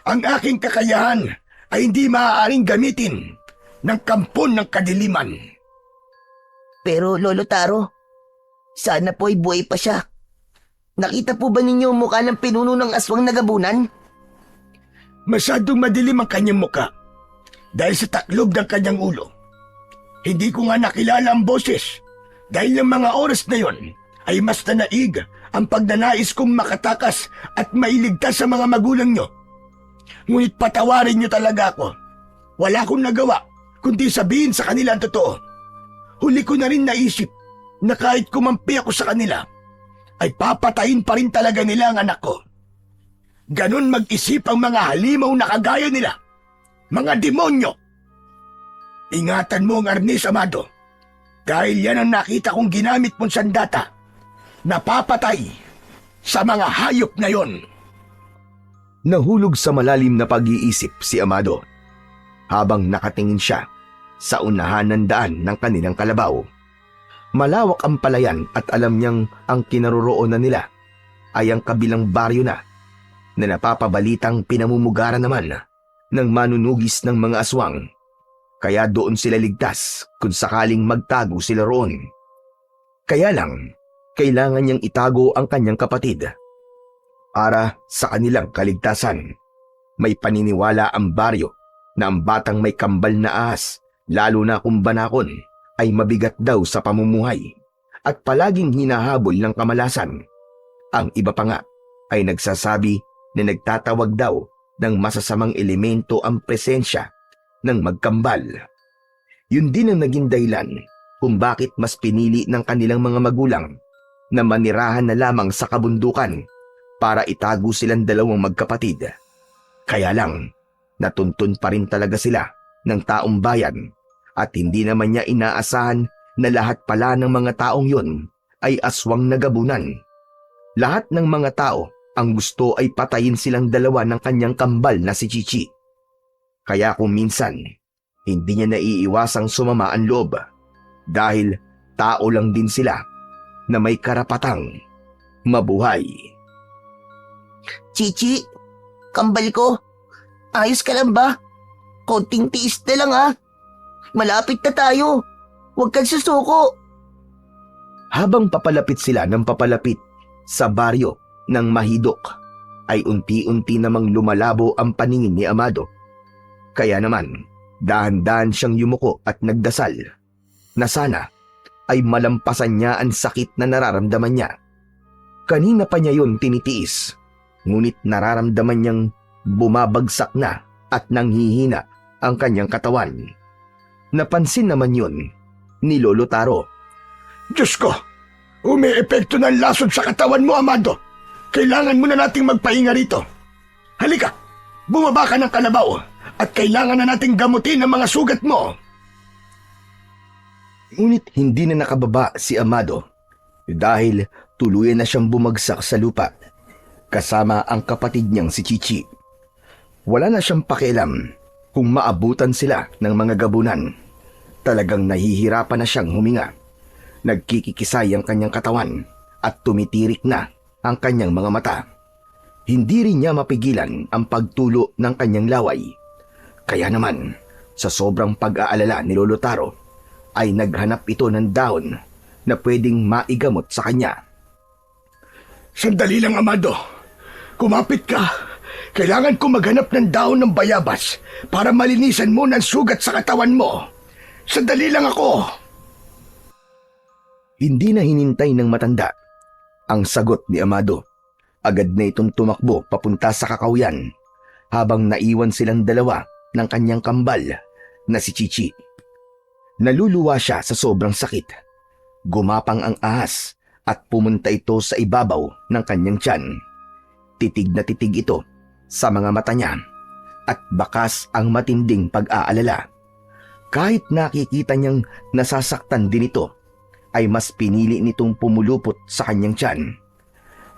Speaker 3: Ang aking kakayahan ay hindi maaaring gamitin ng kampon ng kadiliman.
Speaker 4: Pero Lolo Taro, sana po ay buhay pa siya. Nakita po ba ninyo ang mukha ng pinuno ng aswang nagabunan?
Speaker 3: Masyadong madilim ang kanyang muka dahil sa taklob ng kanyang ulo. Hindi ko nga nakilala ang boses dahil ng mga oras na yon ay mas nanaig ang pagnanais kong makatakas at mailigtas sa mga magulang nyo. Ngunit patawarin nyo talaga ako. Wala akong nagawa kundi sabihin sa kanila ang totoo. Huli ko na rin naisip na kahit kumampi ako sa kanila, ay papatayin pa rin talaga nila ang anak ko. Ganon mag-isip ang mga halimaw na kagaya nila. Mga demonyo! Ingatan mo ang arnis, Amado. Dahil yan ang nakita kong ginamit mong sandata. Napapatay sa mga hayop na yon.
Speaker 1: Nahulog sa malalim na pag-iisip si Amado habang nakatingin siya sa unahan ng daan ng kanilang kalabaw. Malawak ang palayan at alam niyang ang kinaroroonan nila ay ang kabilang baryo na napapabalitang pinamumugaran naman ng manunugis ng mga aswang. Kaya doon sila ligtas kung sakaling magtago sila roon. Kaya lang, kailangan niyang itago ang kanyang kapatid. Para sa kanilang kaligtasan, may paniniwala ang baryo na ang batang may kambal na ahas, lalo na kung banakon, ay mabigat daw sa pamumuhay at palaging hinahabol ng kamalasan. Ang iba pa nga ay nagsasabi na nagtatawag daw ng masasamang elemento ang presensya ng magkambal. Yun din ang naging dahilan kung bakit mas pinili ng kanilang mga magulang na manirahan na lamang sa kabundukan para itago silang dalawang magkapatid. Kaya lang, natuntun pa rin talaga sila ng taong bayan at hindi naman niya inaasahan na lahat pala ng mga taong yun ay aswang nagabunan. Lahat ng mga tao ang gusto ay patayin silang dalawa ng kanyang kambal na si Chichi. Kaya kung minsan, hindi niya naiiwasang sumama ang loob dahil tao lang din sila na may karapatang mabuhay.
Speaker 4: Chichi, kambal ko, ayos ka lang ba? Konting tiis na lang ha. Malapit na tayo. Huwag kang susuko.
Speaker 1: Habang papalapit sila ng papalapit sa baryo ng Mahidok, ay unti-unti namang lumalabo ang paningin ni Amado. Kaya naman, dahan-dahan siyang yumuko at nagdasal na sana ay malampasan niya ang sakit na nararamdaman niya. Kanina pa niya yun tinitiis, ngunit nararamdaman niyang bumabagsak na at nanghihina ang kanyang katawan. Napansin naman yun ni Lolo Taro.
Speaker 3: Diyos ko! Umi-epekto ng lason sa katawan mo, Amado. Kailangan mo na nating magpahinga rito. Halika! Bumaba ka ng kalabaw at kailangan na nating gamutin ang mga sugat mo.
Speaker 1: Ngunit hindi na nakababa si Amado dahil tuluyan na siyang bumagsak sa lupa kasama ang kapatid niyang si Chichi. Wala na siyang pakialam Kung maabutan sila ng mga gabunan, talagang nahihirapan na siyang huminga. Nagkikikisay ang kanyang katawan at tumitirik na ang kanyang mga mata. Hindi rin niya mapigilan ang pagtulo ng kanyang laway. Kaya naman, sa sobrang pag-aalala ni Lolo Taro, ay naghanap ito ng dahon na pwedeng maigamot sa kanya.
Speaker 3: Sandali lang, Amado. Kumapit ka. Kailangan ko maghanap ng daon ng bayabas para malinisan mo ng sugat sa katawan mo. Sandali lang ako.
Speaker 1: Hindi na hinintay ng matanda ang sagot ni Amado. Agad na itong tumakbo papunta sa kakawyan habang naiwan silang dalawa ng kanyang kambal na si Chichi. Naluluwa siya sa sobrang sakit. Gumapang ang ahas at pumunta ito sa ibabaw ng kanyang tiyan. Titig na titig ito sa mga mata niya at bakas ang matinding pag-aalala. Kahit nakikita niyang nasasaktan din ito, ay mas pinili nitong pumulupot sa kanyang tiyan.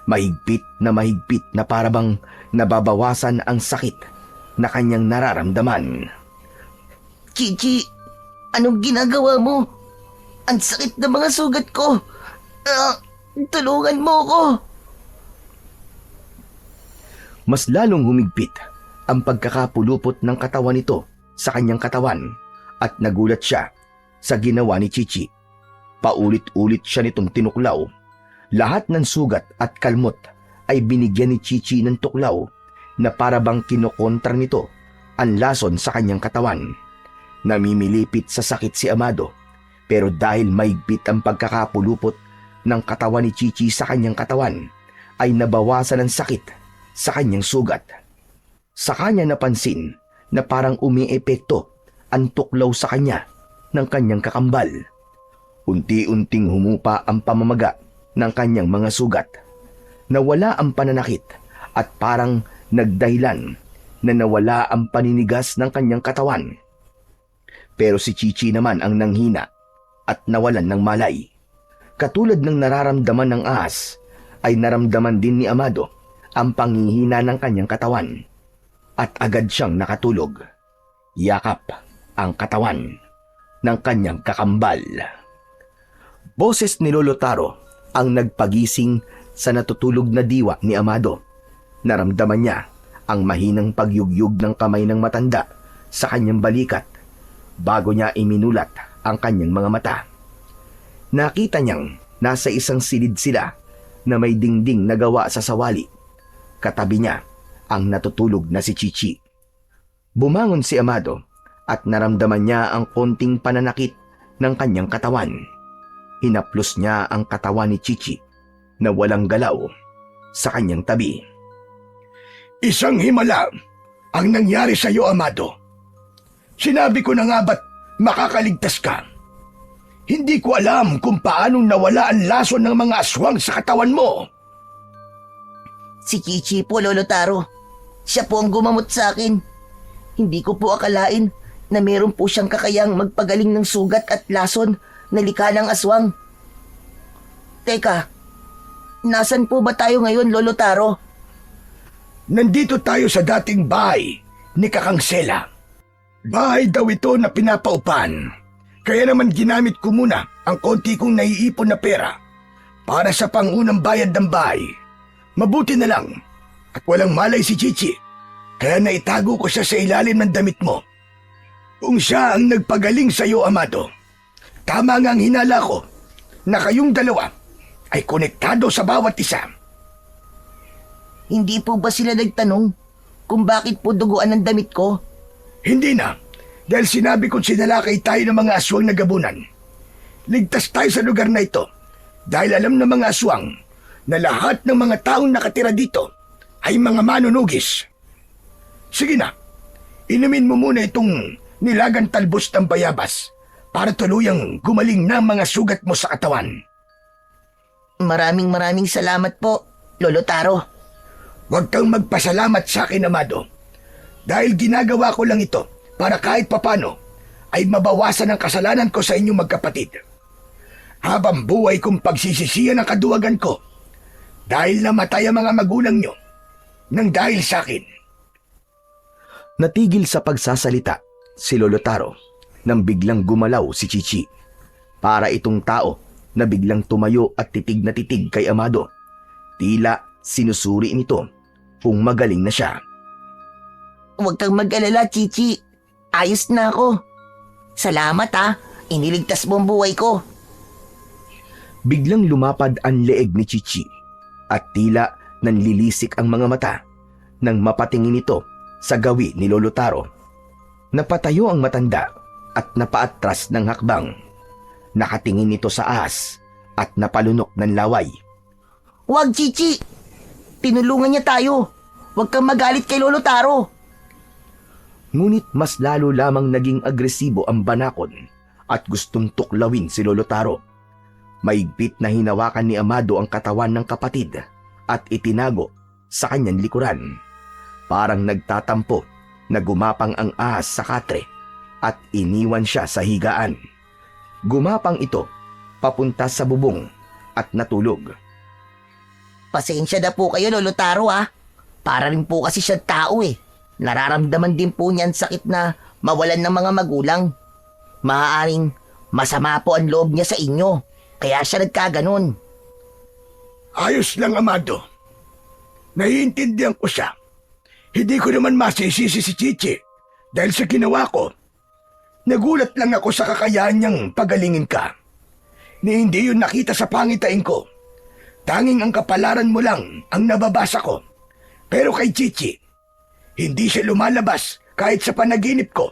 Speaker 1: Mahigpit na parabang nababawasan ang sakit na kanyang nararamdaman.
Speaker 4: Chichi, anong ginagawa mo? Ang sakit ng mga sugat ko. Tulungan mo ko.
Speaker 1: Mas lalong humigpit ang pagkakapulupot ng katawan nito sa kanyang katawan at nagulat siya sa ginawa ni Chichi. Paulit-ulit siya nitong tinuklaw. Lahat ng sugat at kalmot ay binigyan ni Chichi ng tuklaw na parabang kinokontra nito ang lason sa kanyang katawan. Namimilipit sa sakit si Amado, pero dahil maigpit ang pagkakapulupot ng katawan ni Chichi sa kanyang katawan, ay nabawasan ang sakit sa kanyang sugat. Sa kanya napansin na parang umiepekto ang tuklaw sa kanya ng kanyang kakambal. Unti-unting humupa ang pamamaga ng kanyang mga sugat. Nawala ang pananakit at parang nagdahilan na nawala ang paninigas ng kanyang katawan. Pero si Chichi naman ang nanghina at nawalan ng malay. Katulad ng nararamdaman ng ahas, ay naramdaman din ni Amado ang panghihina ng kanyang katawan at agad siyang nakatulog. Yakap ang katawan ng kanyang kakambal. Boses ni Lolo Taro ang nagpagising sa natutulog na diwa ni Amado. Naramdaman niya ang mahinang pagyugyug ng kamay ng matanda sa kanyang balikat bago niya iminulat ang kanyang mga mata. Nakita niyang nasa isang silid sila na may dingding na gawa sa sawali. Katabi niya ang natutulog na si Chichi. Bumangon si Amado at naramdaman niya ang konting pananakit ng kanyang katawan. Hinaplos niya ang katawan ni Chichi na walang galaw sa kanyang tabi.
Speaker 3: Isang himala ang nangyari sa iyo, Amado. Sinabi ko na nga ba't makakaligtas ka? Hindi ko alam kung paanong nawala ang lason ng mga aswang sa katawan mo.
Speaker 4: Si Chichi po, Lolo Taro. Siya po ang gumamot sa akin. Hindi ko po akalain na meron po siyang kakayang magpagaling ng sugat at lason na likha ng aswang. Teka, nasan po ba tayo ngayon, Lolo Taro?
Speaker 3: Nandito tayo sa dating bahay ni Kakang Sela. Bahay daw ito na pinapaupan. Kaya naman ginamit ko muna ang konti kong naiipon na pera para sa pangunang bayad ng bahay. Mabuti na lang at walang malay si Chichi, kaya naitago ko siya sa ilalim ng damit mo. Kung siya ang nagpagaling sa iyo, Amado, tama nga ang hinala ko na kayong dalawa ay konektado sa bawat isa.
Speaker 4: Hindi po ba sila nagtanong kung bakit po duguan ang damit ko?
Speaker 3: Hindi na, dahil sinabi kong sinalakay tayo ng mga aswang na gabunan. Ligtas tayo sa lugar na ito dahil alam ng mga aswang na lahat ng mga taong nakatira dito ay mga manunugis. Sige na, inumin mo muna itong nilagang talbos ng bayabas para tuluyang gumaling na ang mga sugat mo sa katawan.
Speaker 4: Maraming salamat po, Lolo Taro.
Speaker 3: Huwag kang magpasalamat sa akin, Amado. Dahil ginagawa ko lang ito para kahit papano ay mabawasan ang kasalanan ko sa inyong magkapatid. Habang buhay kong pagsisisiyan ang kaduwagan ko dahil namatay ang mga magulang nyo nang dahil sa akin.
Speaker 1: Natigil sa pagsasalita si Lolo Taro nang biglang gumalaw si Chichi. Para itong tao na biglang tumayo at titig na titig kay Amado. Tila sinusuri nito kung magaling na siya.
Speaker 4: Huwag kang mag-alala, Chichi. Ayos na ako. Salamat ha. Iniligtas mo ang buhay ko.
Speaker 1: Biglang lumapad ang leeg ni Chichi at tila nanlilisik ang mga mata nang mapatingin ito sa gawi ni Lolo Taro. Napatayo ang matanda at napaatras ng hakbang. Nakatingin ito sa ahas at napalunok ng laway.
Speaker 4: Huwag, Chichi. Tinulungan niya tayo. Huwag kang magalit kay Lolo Taro.
Speaker 1: Ngunit mas lalo lamang naging agresibo ang banakon at gustong tuklawin si Lolo Taro. Maigpit na hinawakan ni Amado ang katawan ng kapatid at itinago sa kanyang likuran. Parang nagtatampo na gumapang ang ahas sa katre at iniwan siya sa higaan. Gumapang ito papunta sa bubong at natulog.
Speaker 4: Pasensya na po kayo, Lolo Taro ha. Para rin po kasi siya tao eh. Nararamdaman din po niya ang sakit na mawalan ng mga magulang. Maaaring masama po ang loob niya sa inyo. Kaya siya nagkaganon.
Speaker 3: Ayos lang, Amado. Naiintindihan ko siya. Hindi ko naman masisisi si Chichi dahil sa ginawa ko. Nagulat lang ako sa kakayahan niyang pagalingin ka. Ni hindi yun nakita sa pangitain ko. Tanging ang kapalaran mo lang ang nababasa ko. Pero kay Chichi, hindi siya lumalabas kahit sa panaginip ko.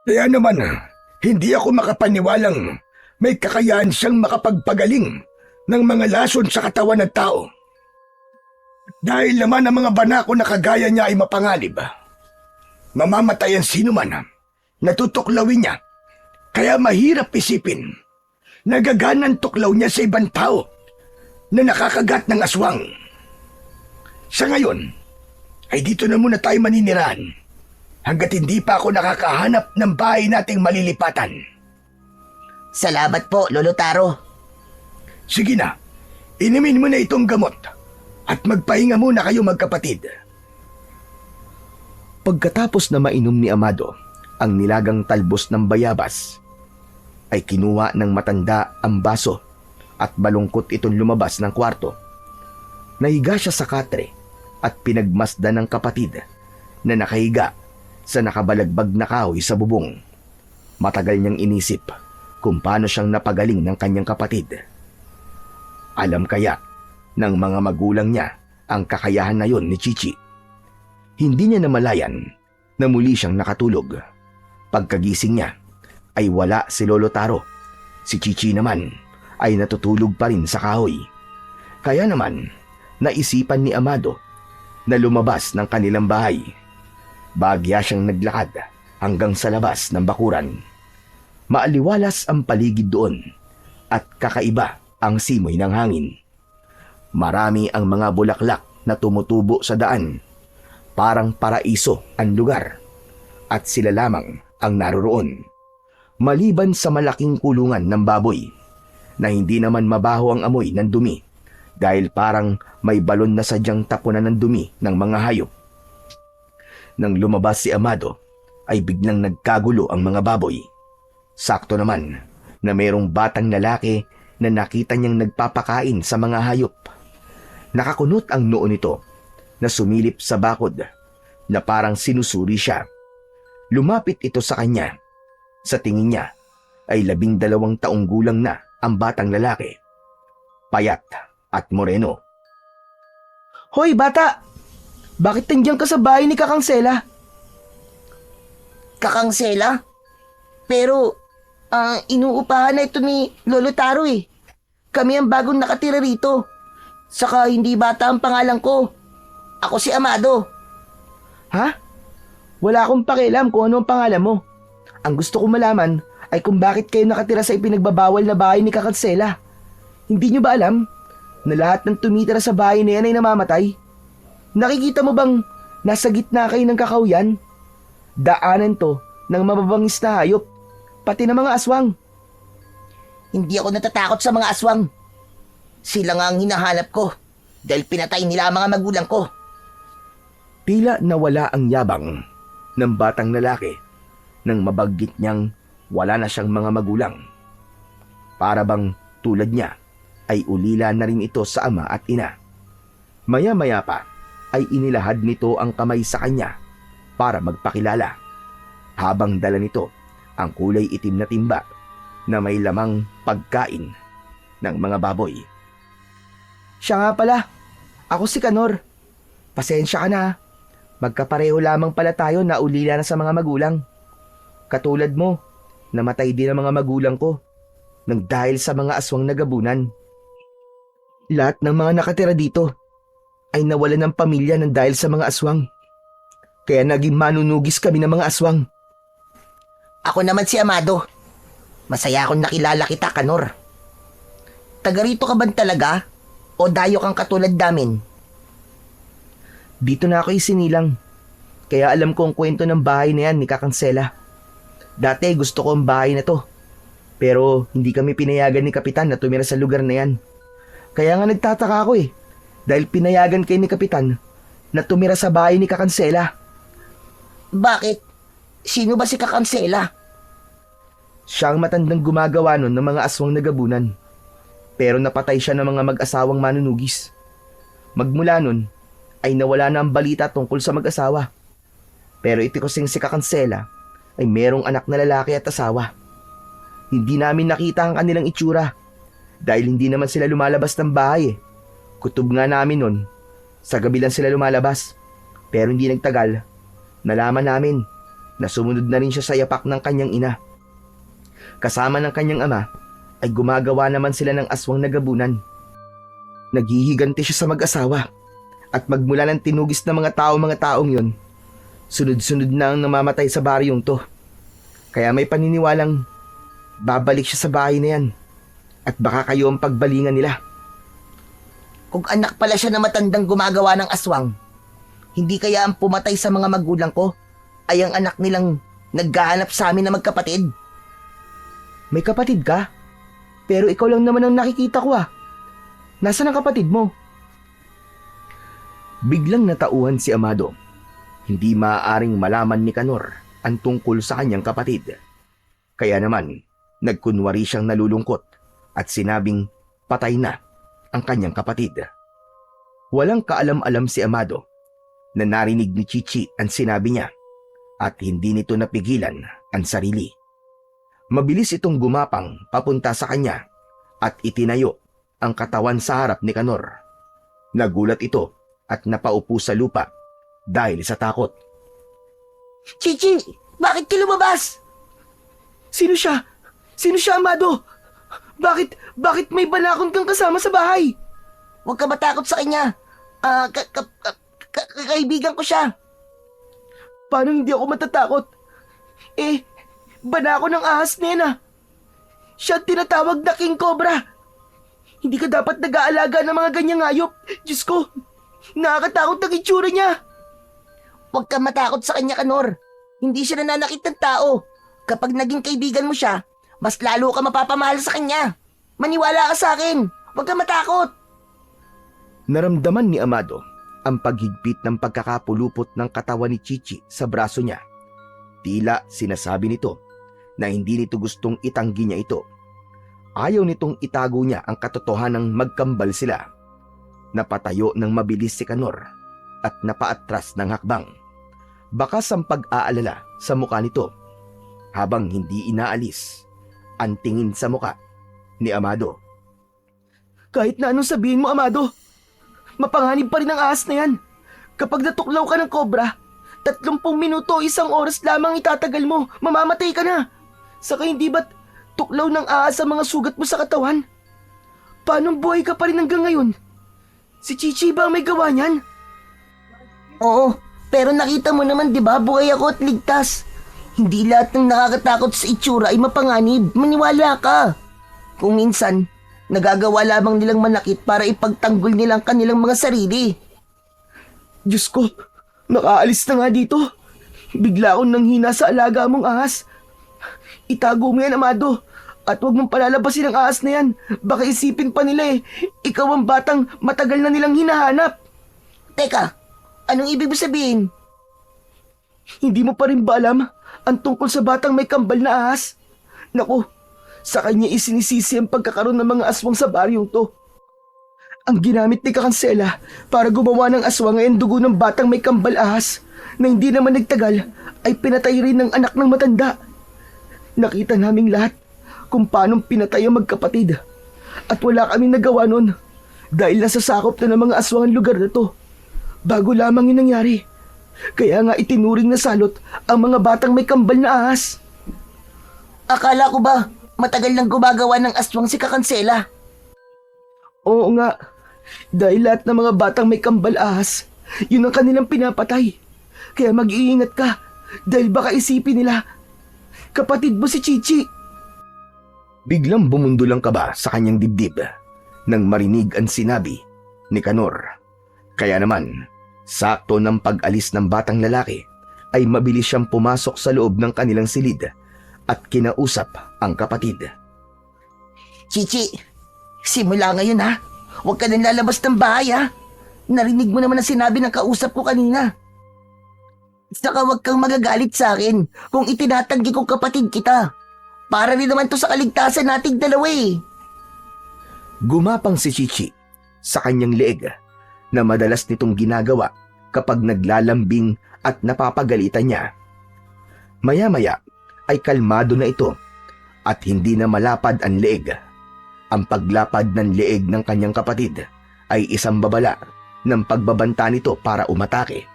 Speaker 3: Kaya naman, hindi ako makapaniwalang may kakayahan siyang makapagpagaling ng mga lason sa katawan ng tao. Dahil naman ang mga banako na kagaya niya ay mapanganib. Mamamatay ang sino man, natutuklawin niya. Kaya mahirap isipin, nagaganan tuklaw niya sa ibang tao na nakakagat ng aswang. Sa ngayon, ay dito na muna tayo maninirahan hanggat hindi pa ako nakakahanap ng bahay nating malilipatan.
Speaker 4: Salamat po, Lolo Taro.
Speaker 3: Sige na, inumin mo na itong gamot at magpahinga muna kayo magkapatid.
Speaker 1: Pagkatapos na mainom ni Amado ang nilagang talbos ng bayabas, ay kinuha ng matanda ang baso at balungkot itong lumabas ng kwarto. Nahiga siya sa katre at pinagmasdan ng kapatid na nakahiga sa nakabalagbag na kahoy sa bubong. Matagal niyang inisip kung paano siyang napagaling ng kanyang kapatid. Alam kaya ng mga magulang niya ang kakayahan na yon ni Chichi. Hindi niya namalayan na muli siyang nakatulog. Pagkagising niya ay wala si Lolo Taro. Si Chichi naman ay natutulog pa rin sa kahoy. Kaya naman naisipan ni Amado na lumabas ng kanilang bahay. Bagya siyang naglakad hanggang sa labas ng bakuran. Maaliwalas ang paligid doon at kakaiba ang simoy ng hangin. Marami ang mga bulaklak na tumutubo sa daan. Parang paraiso ang lugar at sila lamang ang naroroon. Maliban sa malaking kulungan ng baboy na hindi naman mabaho ang amoy ng dumi dahil parang may balon na sadyang tapunan ng dumi ng mga hayop. Nang lumabas si Amado ay biglang nagkagulo ang mga baboy. Sakto naman na mayroong batang lalaki na nakita niyang nagpapakain sa mga hayop. Nakakunot ang noo nito na sumilip sa bakod na parang sinusuri siya. Lumapit ito sa kanya. Sa tingin niya ay 12 taong gulang na ang batang lalaki. Payat at moreno.
Speaker 4: Hoy, bata! Bakit nandiyan ka sa bahay ni Kakang Sela? Kakang Sela? Pero, inuupahan na ito ni Lolo Taro eh. Kami ang bagong nakatira rito. Saka hindi bata ang pangalan ko. Ako si Amado. Ha? Wala akong pakialam kung ano ang pangalan mo. Ang gusto ko malaman ay kung bakit kayo nakatira sa ipinagbabawal na bahay ni Kakang Sela. Hindi nyo ba alam na lahat ng tumitira sa bahay na yan ay namamatay? Nakikita mo bang nasa gitna kayo ng kakauyan? Daanan to ng mababangis na hayop, pati ng mga aswang. Hindi ako natatakot sa mga aswang. Sila nga ang hinahanap ko dahil pinatay nila ang mga magulang ko.
Speaker 1: Tila nawala ang yabang ng batang lalaki nang mabanggit niyang wala na siyang mga magulang. Para bang tulad niya ay ulila na rin ito sa ama at ina. Maya-maya pa ay inilahad nito ang kamay sa kanya para magpakilala, habang dala nito ang kulay itim na timba na may lamang pagkain ng mga baboy. Siya nga pala, ako si Kanor. Pasensya ka na. Magkapareho lamang pala tayo na ulila na sa mga magulang. Katulad mo, namatay din ang mga magulang ko nang dahil sa mga aswang na gabunan. Lahat ng mga nakatira dito ay nawalan ng pamilya nang dahil sa mga aswang. Kaya naging manunugis kami ng mga aswang.
Speaker 4: Ako naman si Amado. Masaya akong nakilala kita, Kanor. Taga rito ka ba talaga? O dayo kang katulad namin?
Speaker 1: Dito na ako isinilang. Kaya alam ko ang kwento ng bahay na yan ni Kakansela. Dati gusto ko ang bahay na to. Pero hindi kami pinayagan ni Kapitan na tumira sa lugar na yan. Kaya nga nagtataka ako eh. Dahil pinayagan kayo ni Kapitan na tumira sa bahay ni Kakansela.
Speaker 4: Bakit? Sino ba si Kakansela?
Speaker 1: Siya ang matandang gumagawa nun ng mga aswang na gabunan. Pero napatay siya ng mga mag-asawang manunugis. Magmula nun, ay nawala na ang balita tungkol sa mag-asawa. Pero ito kasing si Kakansela ay merong anak na lalaki at asawa. Hindi namin nakita ang kanilang itsura dahil hindi naman sila lumalabas ng bahay eh. Kutob nga namin nun, sa gabi lang sila lumalabas. Pero hindi nagtagal, nalaman namin na sumunod na rin siya sa yapak ng kanyang ina. Kasama ng kanyang ama ay gumagawa naman sila ng aswang na gabunan. Naghihiganti siya sa mag-asawa at magmula ng tinugis ng mga taong yon, sunod-sunod na ang namamatay sa baryong to. Kaya may paniniwalang babalik siya sa bahay na yan at baka kayo ang pagbalingan nila.
Speaker 4: Kung anak pala siya na matandang gumagawa ng aswang, hindi kaya ang pumatay sa mga magulang ko ay ang anak nilang naghahanap sa amin na magkapatid?
Speaker 1: May kapatid ka? Pero ikaw lang naman ang nakikita ko ah. Nasaan ang kapatid mo? Biglang natauhan si Amado. Hindi maaaring malaman ni Kanor ang tungkol sa kanyang kapatid. Kaya naman, nagkunwari siyang nalulungkot at sinabing patay na ang kanyang kapatid. Walang kaalam-alam si Amado na narinig ni Chichi ang sinabi niya at hindi nito napigilan ang sarili. Mabilis itong gumapang papunta sa kanya at itinayo ang katawan sa harap ni Kanor. Nagulat ito at napaupo sa lupa dahil sa takot.
Speaker 4: Chichi, bakit ka lumabas?
Speaker 1: Sino siya? Sino siya, Amado? Bakit may banakon kang kasama sa bahay?
Speaker 4: Huwag ka matakot sa kanya. Kaibigan ko siya.
Speaker 1: Paano hindi ako matatakot? Banakon ng ahas na yan ah. Siya tinatawag na King Cobra. Hindi ka dapat nag-aalaga ng mga ganyang hayop. Diyos ko, nakakatakot ang itsura niya.
Speaker 4: Huwag ka matakot sa kanya, Kanor. Hindi siya nananakit ng tao. Kapag naging kaibigan mo siya, mas lalo ka mapapamahal sa kanya. Maniwala ka sa akin. Huwag ka matakot.
Speaker 1: Naramdaman ni Amado ang paghigpit ng pagkakapulupot ng katawan ni Chichi sa braso niya. Tila sinasabi nito na hindi nito gustong itanggi niya ito. Ayaw nitong itago niya ang katotohanang magkambal sila. Napatayo ng mabilis si Kanor at napaatras ng hakbang. Bakas ang pag-aalala sa muka nito habang hindi inaalis ang tingin sa muka ni Amado. Kahit na anong sabihin mo, Amado, mapanganib pa rin ang ahas na yan. Kapag natuklaw ka ng kobra, 30 minuto o 1 oras lamang itatagal mo, mamamatay ka na. Saka hindi ba't tuklaw ng ahas ang mga sugat mo sa katawan? Paano buhay ka pa rin hanggang ngayon? Si Chichi ba ang may gawa niyan?
Speaker 4: Oo, pero nakita mo naman, di ba, buhay ako at ligtas. Hindi lahat ng nakakatakot sa itsura ay mapanganib. Maniwala ka. Kung minsan, nagagawa lamang nilang manakit para ipagtanggol nilang kanilang mga sarili.
Speaker 1: Diyos ko, makaalis na nga dito. Bigla akong nanghina sa alaga mong ahas. Itago mo yan, Amado. At huwag mong palalabasin ang ahas na yan. Baka isipin pa nila ikaw ang batang matagal na nilang hinahanap.
Speaker 4: Teka, anong ibig mo sabihin? Hindi mo pa rin ba alam ang tungkol sa batang may kambal na ahas? Naku, sa kanya isinisisi ang pagkakaroon ng mga aswang sa baryong to. Ang ginamit ni Kakansela para gumawa ng aswang ay ang dugo ng batang may kambal ahas na hindi naman nagtagal ay pinatay rin ng anak ng matanda. Nakita naming lahat kung paanong pinatay ang magkapatid at wala kaming nagawa nun dahil nasasakop na ng mga aswang ang lugar na to. Bago lamang yung nangyari. Kaya nga itinuring na salot ang mga batang may kambal na ahas. Akala ko ba matagal nang gumagawa ng aswang si Kakansela? Oo nga. Dahil lahat ng mga batang may kambal ahas, yun ang kanilang pinapatay. Kaya mag-iingat ka dahil baka isipin nila, kapatid mo si Chichi.
Speaker 1: Biglang bumundo lang kaba sa kanyang dibdib nang marinig ang sinabi ni Kanor. Kaya naman, sakto ng pag-alis ng batang lalaki ay mabilis siyang pumasok sa loob ng kanilang silid at kinausap ang kapatid.
Speaker 4: Chichi, simula ngayon ha, huwag ka nang lalabas ng bahay ha. Narinig mo naman ang sinabi ng kausap ko kanina. Saka huwag kang magagalit sa akin kung itinatanggi kong kapatid kita. Para rin naman to sa kaligtasan nating dalawa eh.
Speaker 1: Gumapang si Chichi sa kanyang leeg na madalas nitong ginagawa kapag naglalambing at napapagalitan niya. Maya-maya ay kalmado na ito at hindi na malapad ang leeg. Ang paglapad ng leeg ng kanyang kapatid ay isang babala ng pagbabanta nito para umatake.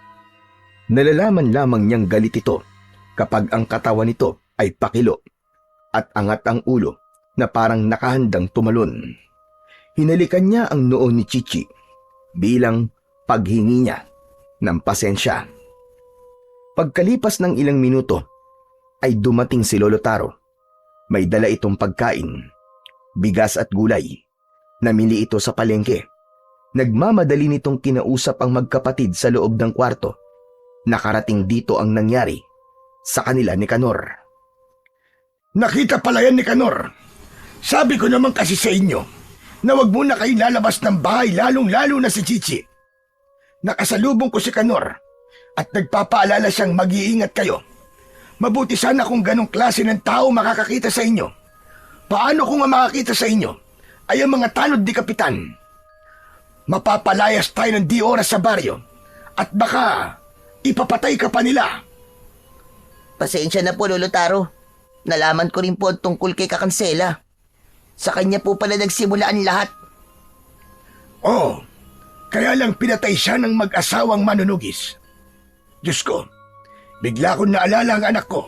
Speaker 1: Nalalaman lamang niyang galit ito kapag ang katawan nito ay pakilo at angat ang ulo na parang nakahandang tumalon. Hinalikan niya ang noo ni Chichi bilang paghingi niya ng pasensya. Pagkalipas ng ilang minuto ay dumating si Lolo Taro. May dala itong pagkain, bigas at gulay. Namili ito sa palengke. Nagmamadali nitong kinausap ang magkapatid sa loob ng kwarto. Nakarating dito ang nangyari sa kanila ni Kanor.
Speaker 3: Nakita pala yan ni Kanor. Sabi ko naman kasi sa inyo na wag muna kayo lalabas ng bahay lalong-lalo na si Chichi. Nakasalubong ko si Kanor at nagpapaalala siyang mag-iingat kayo. Mabuti sana kung ganong klase ng tao makakakita sa inyo. Paano kung ang makakita sa inyo ay ang mga tanod ni Kapitan? Mapapalayas tayo ng di oras sa baryo at baka ipapatay ka pa nila.
Speaker 4: Pasensya na po, Lolo Taro. Nalaman ko rin po ang tungkol kay Kakansela. Sa kanya po pala nagsimula ang lahat.
Speaker 3: Oh, kaya lang pinatay siya ng mag-asawang manunugis. Diyos ko, bigla kong naalala ang anak ko.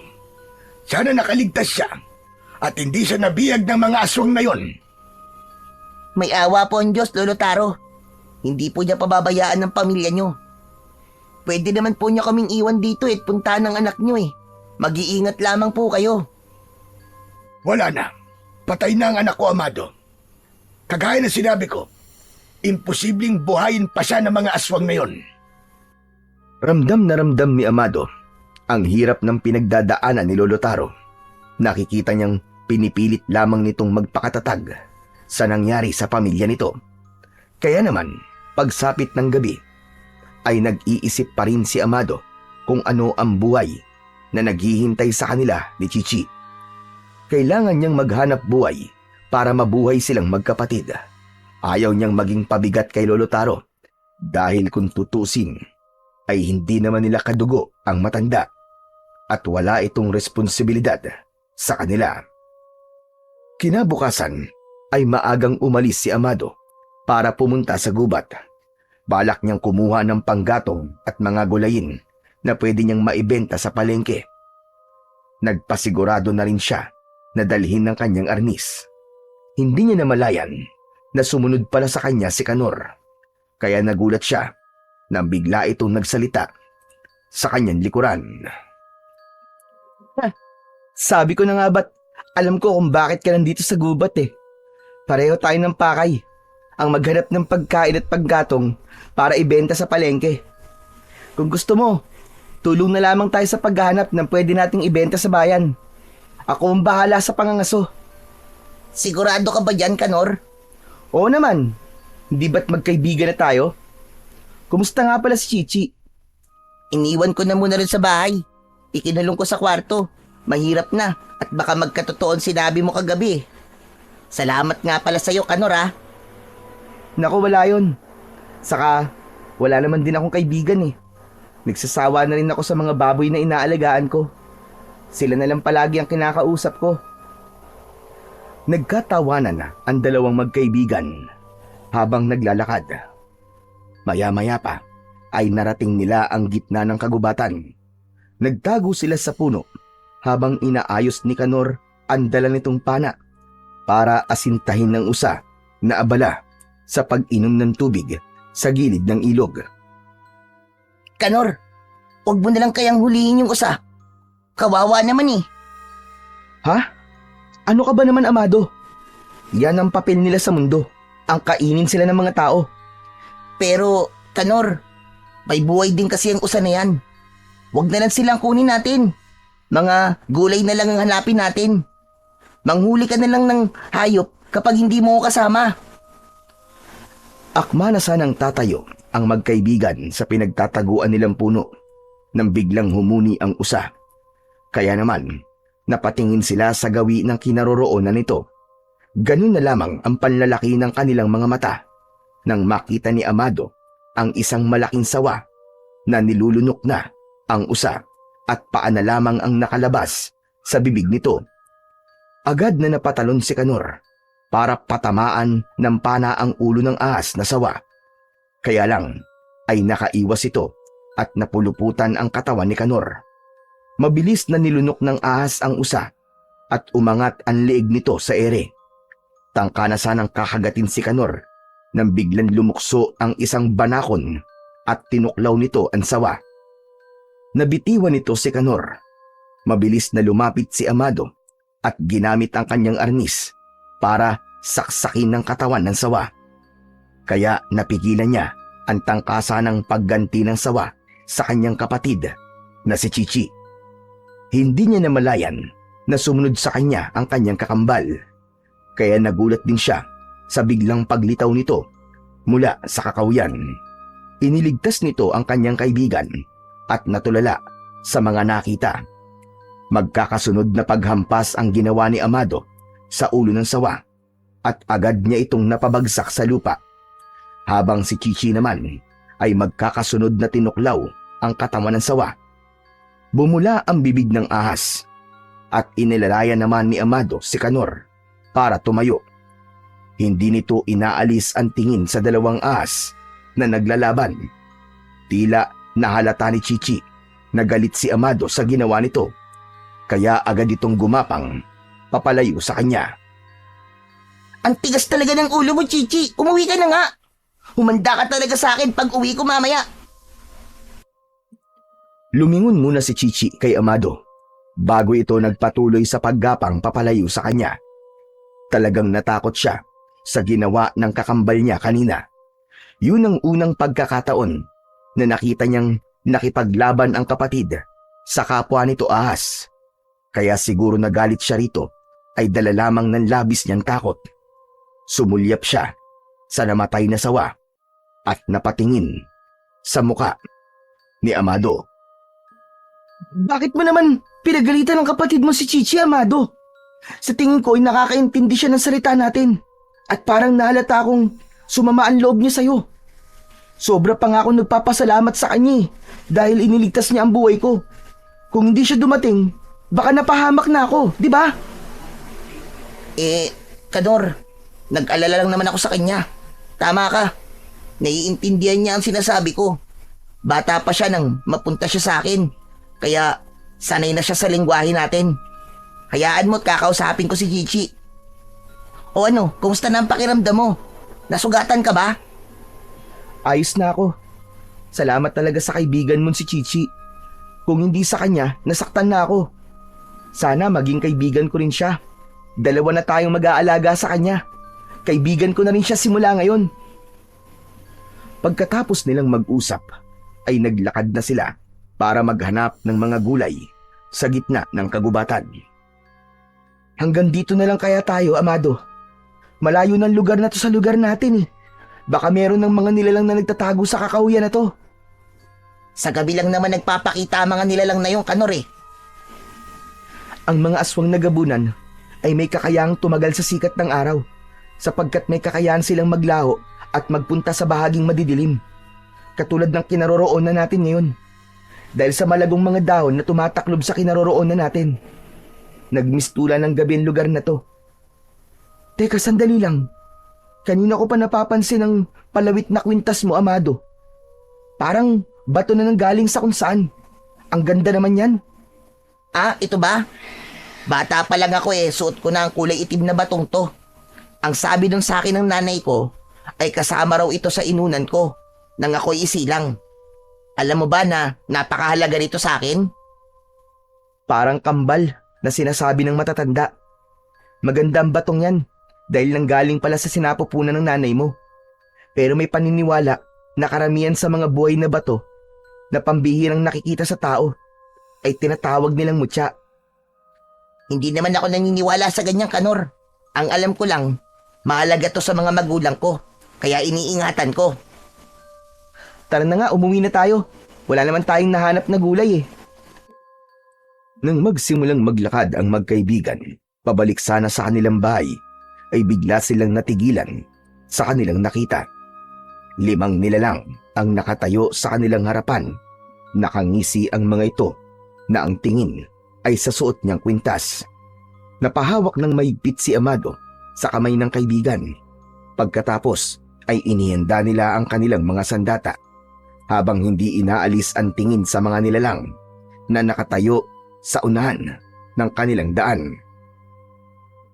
Speaker 3: Sana nakaligtas siya at hindi siya nabiyag ng mga aswang na yon.
Speaker 4: May awa po ang Diyos, Lolo Taro. Hindi po niya pababayaan ng pamilya niyo. Pwede naman po niya kaming iwan dito at puntahan ng anak niyo eh. Mag-iingat lamang po kayo.
Speaker 3: Wala na. Patay na ang anak ko, Amado. Kagaya na sinabi ko, imposibleng buhayin pa siya ng mga aswang na yon.
Speaker 1: Ramdam na ramdam ni Amado ang hirap ng pinagdadaanan ni Lolo Taro. Nakikita niyang pinipilit lamang nitong magpakatatag sa nangyari sa pamilya nito. Kaya naman, pagsapit ng gabi, ay nag-iisip pa rin si Amado kung ano ang buhay na naghihintay sa kanila ni Chichi. Kailangan niyang maghanap buhay para mabuhay silang magkapatid. Ayaw niyang maging pabigat kay Lolo Taro dahil kung tutusin ay hindi naman nila kadugo ang matanda at wala itong responsibilidad sa kanila. Kinabukasan ay maagang umalis si Amado para pumunta sa gubat. Balak niyang kumuha ng panggatong at mga gulayin na pwede niyang maibenta sa palengke. Nagpasigurado na rin siya na dalhin ng kanyang arnis. Hindi niya namalayan na sumunod pala sa kanya si Kanor. Kaya nagulat siya nang bigla itong nagsalita sa kanyang likuran.
Speaker 4: Sabi ko na nga ba't alam ko kung bakit ka nandito sa gubat eh. Pareho tayo ng pakay. Ang maghanap ng pagkain at paggatong para ibenta sa palengke. Kung gusto mo, tulong na lamang tayo sa paghahanap ng pwede nating ibenta sa bayan. Ako ang bahala sa pangangaso. Sigurado ka ba dyan, Kanor? Oo naman. Hindi ba't magkaibigan na tayo? Kumusta nga pala si Chichi? Iniwan ko na muna rin sa bahay. Ikinulong ko sa kwarto. Mahirap na at baka magkatotoon sinabi mo kagabi. Salamat nga pala sa'yo, Kanor ah.
Speaker 1: Naku, wala yun. Saka, wala naman din akong kaibigan eh. Nagsasawa na rin ako sa mga baboy na inaalagaan ko. Sila na lang palagi ang kinakausap ko. Nagkatawanan na ang dalawang magkaibigan habang naglalakad. Maya-maya pa ay narating nila ang gitna ng kagubatan. Nagtago sila sa puno habang inaayos ni Kanor ang dala nitong pana para asintahin ng usa na abala sa pag-inom ng tubig sa gilid ng ilog.
Speaker 4: Kanor, huwag mo na lang kayang hulihin yung usa. Kawawa naman eh.
Speaker 1: Ha? Ano ka ba naman, Amado? Yan ang papel nila sa mundo. Ang kainin sila ng mga tao.
Speaker 4: Pero, Kanor, may buhay din kasi ang usa na yan. Huwag na lang silang kunin natin. Mga gulay na lang ang hanapin natin. Manghuli ka na lang ng hayop kapag hindi mo ko kasama.
Speaker 1: Akma na sanang tatayo ang magkaibigan sa pinagtataguan nilang puno nang biglang humuni ang usa. Kaya naman, napatingin sila sa gawi ng kinaroroonan nito. Ganun na lamang ang panlalaki ng kanilang mga mata nang makita ni Amado ang isang malaking sawa na nilulunok na ang usa at paa na lamang ang nakalabas sa bibig nito. Agad na napatalon si Kanor para patamaan ng pana ang ulo ng ahas na sawa. Kaya lang ay nakaiwas ito at napuluputan ang katawan ni Kanor. Mabilis na nilunok ng ahas ang usa at umangat ang leeg nito sa ere. Tangka na sanang kakagatin si Kanor nang biglang lumukso ang isang banakon at tinuklaw nito ang sawa. Nabitiwan nito si Kanor. Mabilis na lumapit si Amado at ginamit ang kanyang arnis para saksakin ng katawan ng sawa. Kaya napigilan niya ang tangkasa ng pagganti ng sawa sa kanyang kapatid na si Chichi. Hindi niya namalayan na sumunod sa kanya ang kanyang kakambal. Kaya nagulat din siya sa biglang paglitaw nito mula sa kakahuyan. Iniligtas nito ang kanyang kaibigan at natulala sa mga nakita. Magkakasunod na paghampas ang ginawa ni Amado sa ulo ng sawa at agad niya itong napabagsak sa lupa. Habang si Chichi naman ay magkakasunod na tinuklaw ang katawan ng sawa. Bumula ang bibig ng ahas at inilalayan naman ni Amado si Kanor para tumayo. Hindi nito inaalis ang tingin sa dalawang ahas na naglalaban. Tila nahalata ni Chichi na galit si Amado sa ginawa nito. Kaya agad itong gumapang papalayo sa kanya.
Speaker 4: Ang tigas talaga ng ulo mo, Chichi. Umuwi ka na nga. Humanda ka talaga sa akin pag uwi ko mamaya.
Speaker 1: Lumingon muna si Chichi kay Amado bago ito nagpatuloy sa paggapang papalayo sa kanya. Talagang natakot siya sa ginawa ng kakambal niya kanina. Yun ang unang pagkakataon na nakita niyang nakipaglaban ang kapatid sa kapwa nito ahas. Kaya siguro nagalit siya rito ay dala lamang ng labis niyang takot. Sumulyap siya sa namatay na sawa at napatingin sa muka ni Amado.
Speaker 4: Bakit mo naman pinagalitan ng kapatid mo si Chichi, Amado? Sa tingin ko ay nakakaintindi siya ng salita natin at parang nahalata akong sumama ang loob niya sa'yo. Sobra pa nga akong nagpapasalamat sa kanya dahil iniligtas niya ang buhay ko. Kung hindi siya dumating, baka napahamak na ako, di ba? Kanor, nag-alala lang naman ako sa kanya. Tama ka. Naiintindihan niya ang sinasabi ko. Bata pa siya nang mapunta siya sa akin. Kaya sanay na siya sa lengguwahe natin. Hayaan mo't kakausapin ko si Chichi. O ano, kumusta na ang pakiramdam mo? Nasugatan ka ba?
Speaker 1: Ayos na ako. Salamat talaga sa kaibigan mo si Chichi. Kung hindi sa kanya, nasaktan na ako. Sana maging kaibigan ko rin siya. Dalawa na tayong mag-aalaga sa kanya. Kaibigan ko na rin siya simula ngayon. Pagkatapos nilang mag-usap, ay naglakad na sila para maghanap ng mga gulay sa gitna ng kagubatan. Hanggang dito na lang kaya tayo, Amado. Malayo ng lugar na to sa lugar natin eh. Baka meron ng mga nilalang na nagtatago sa kakahuyan na to.
Speaker 4: Sa gabi lang naman nagpapakita ang mga nilalang na yung, Kanor eh.
Speaker 1: Ang mga aswang na gabunan ay may kakayahang tumagal sa sikat ng araw sapagkat may kakayahan silang maglaho at magpunta sa bahaging madidilim. Katulad ng kinaroroonan natin ngayon. Dahil sa malagong mga dahon na tumataklob sa kinaroroonan natin. Nagmistulan ng gabi ang lugar na to. Teka, sandali lang. Kanina ko pa napapansin ang palawit na kwintas mo, Amado. Parang bato na nang galing sa kung saan. Ang ganda naman yan.
Speaker 4: Ah, ito ba? Bata pa lang ako suot ko na ang kulay itim na batong to. Ang sabi dun sa akin ng nanay ko, ay kasama raw ito sa inunan ko, nang ako'y isilang. Alam mo ba na napakahalaga nito sa akin?
Speaker 1: Parang kambal na sinasabi ng matatanda. Maganda ang batong yan dahil nanggaling pala sa sinapupunan ng nanay mo. Pero may paniniwala na karamihan sa mga buhay na bato na pambihirang nakikita sa tao ay tinatawag nilang mutya.
Speaker 4: Hindi naman ako naniniwala sa ganyang, Kanor. Ang alam ko lang, mahalaga to sa mga magulang ko, kaya iniingatan ko.
Speaker 1: Tara na nga, umuwi na tayo. Wala naman tayong nahanap na gulay Nang magsimulang maglakad ang magkaibigan, pabalik sana sa kanilang bahay, ay bigla silang natigilan sa kanilang nakita. 5 nilalang ang nakatayo sa kanilang harapan. Nakangisi ang mga ito na ang tingin ay sa suot niyang kwintas. Napahawak ng mahigpit si Amado sa kamay ng kaibigan. Pagkatapos ay inihanda nila ang kanilang mga sandata habang hindi inaalis ang tingin sa mga nilalang na nakatayo sa unahan ng kanilang daan.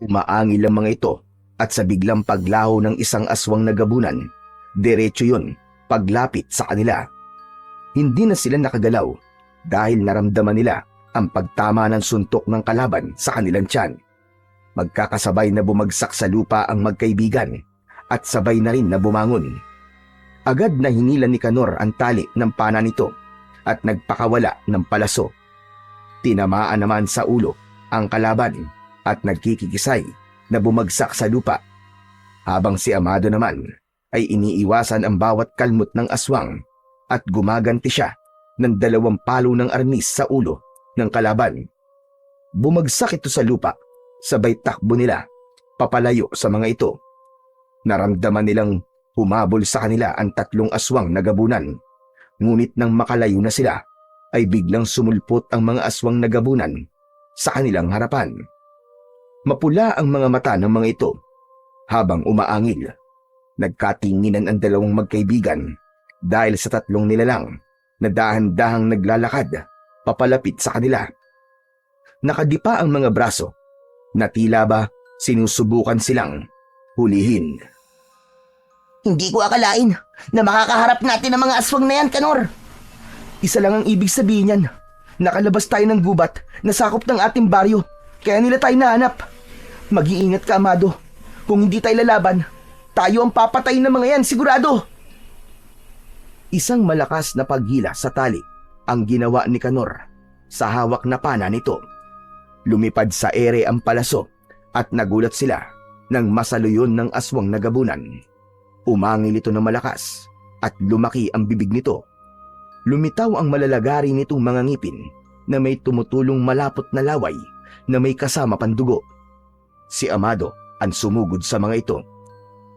Speaker 1: Umaangil ang mga ito at sa biglang paglaho ng isang aswang na gabunan, diretso yun paglapit sa kanila. Hindi na sila nakagalaw dahil naramdaman nila ang pagtama ng suntok ng kalaban sa kanilang tiyan. Magkakasabay na bumagsak sa lupa ang magkaibigan at sabay na rin na bumangon. Agad na hinilan ni Kanor ang tali ng pana nito at nagpakawala ng palaso. Tinamaan naman sa ulo ang kalaban at nagkikikisay na bumagsak sa lupa. Habang si Amado naman ay iniiwasan ang bawat kalmot ng aswang at gumaganti siya ng 2 palo ng arnis sa ulo ng kalaban. Bumagsak ito sa lupa, sabay takbo nila papalayo sa mga ito. Naramdaman nilang humabol sa kanila ang 3 aswang na gabunan. Ngunit nang makalayo na sila, ay biglang sumulpot ang mga aswang na gabunan sa kanilang harapan. Mapula ang mga mata ng mga ito habang umaangil. Nagkatinginan ang 2 magkaibigan dahil sa 3 nilalang na dahan-dahang naglalakad papalapit sa kanila. Nakadipa ang mga braso na tila ba sinusubukan silang hulihin.
Speaker 4: Hindi ko akalain na makakaharap natin ang mga aswang na yan, Kanor.
Speaker 1: Isa lang ang ibig sabihin yan. Nakalabas tayo ng gubat na sakop ng ating baryo, kaya nila tayo nahanap. Mag-iingat ka, Amado. Kung hindi tayo lalaban, tayo ang papatayin ng mga yan, sigurado. Isang malakas na paghila sa tali ang ginawa ni Kanor sa hawak na pana nito. Lumipad sa ere ang palaso at nagulat sila nang masaluyon ng aswang na gabunan. Umangil ito ng malakas at lumaki ang bibig nito. Lumitaw ang malalagari nitong mga ngipin na may tumutulong malapot na laway na may kasama pandugo. Si Amado ang sumugod sa mga ito.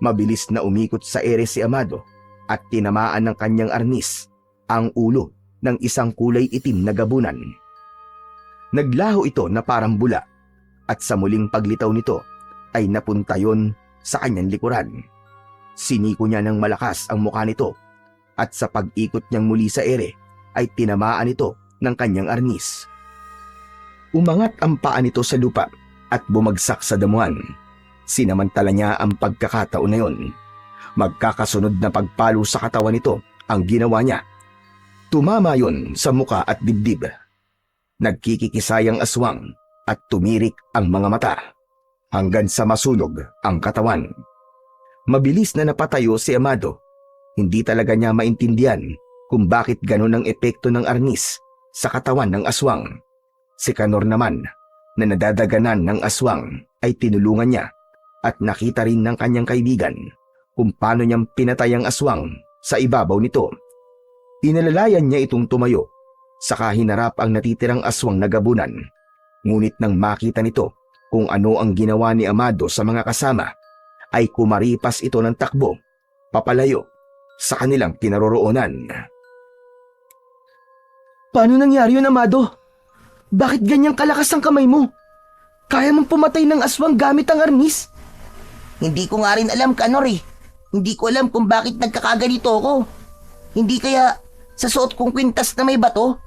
Speaker 1: Mabilis na umikot sa ere si Amado at tinamaan ng kanyang arnis ang ulo ng isang kulay itim na gabunan. Naglaho ito na parang bula at sa muling paglitaw nito ay napunta yon sa kanyang likuran. Siniko niya ng malakas ang mukha nito at sa pag-ikot niyang muli sa ere ay tinamaan ito ng kanyang arnis. Umangat ang paa nito sa lupa at bumagsak sa damuhan. Sinamantala niya ang pagkakataon na yon. Magkakasunod na pagpalo sa katawan nito ang ginawa niya. Tumama yon sa muka at dibdib. Nagkikikisay ang aswang at tumirik ang mga mata hanggang sa masunog ang katawan. Mabilis na napatayo si Amado. Hindi talaga niya maintindihan kung bakit ganun ang epekto ng arnis sa katawan ng aswang. Si Kanor naman na nadadaganan ng aswang ay tinulungan niya at nakita rin ng kanyang kaibigan kung paano niyang pinatay ang aswang sa ibabaw nito. Inalalayan niya itong tumayo, saka hinarap ang natitirang aswang na gabunan. Ngunit nang makita nito kung ano ang ginawa ni Amado sa mga kasama, ay kumaripas ito ng takbo, papalayo sa kanilang kinaroroonan.
Speaker 4: Paano nangyari yun, Amado? Bakit ganyang kalakas ang kamay mo? Kaya mong pumatay ng aswang gamit ang arnis? Hindi ko nga rin alam, Kanor eh. Hindi ko alam kung bakit nagkakaganito ako. Hindi kaya sa suot kong kwintas na may bato?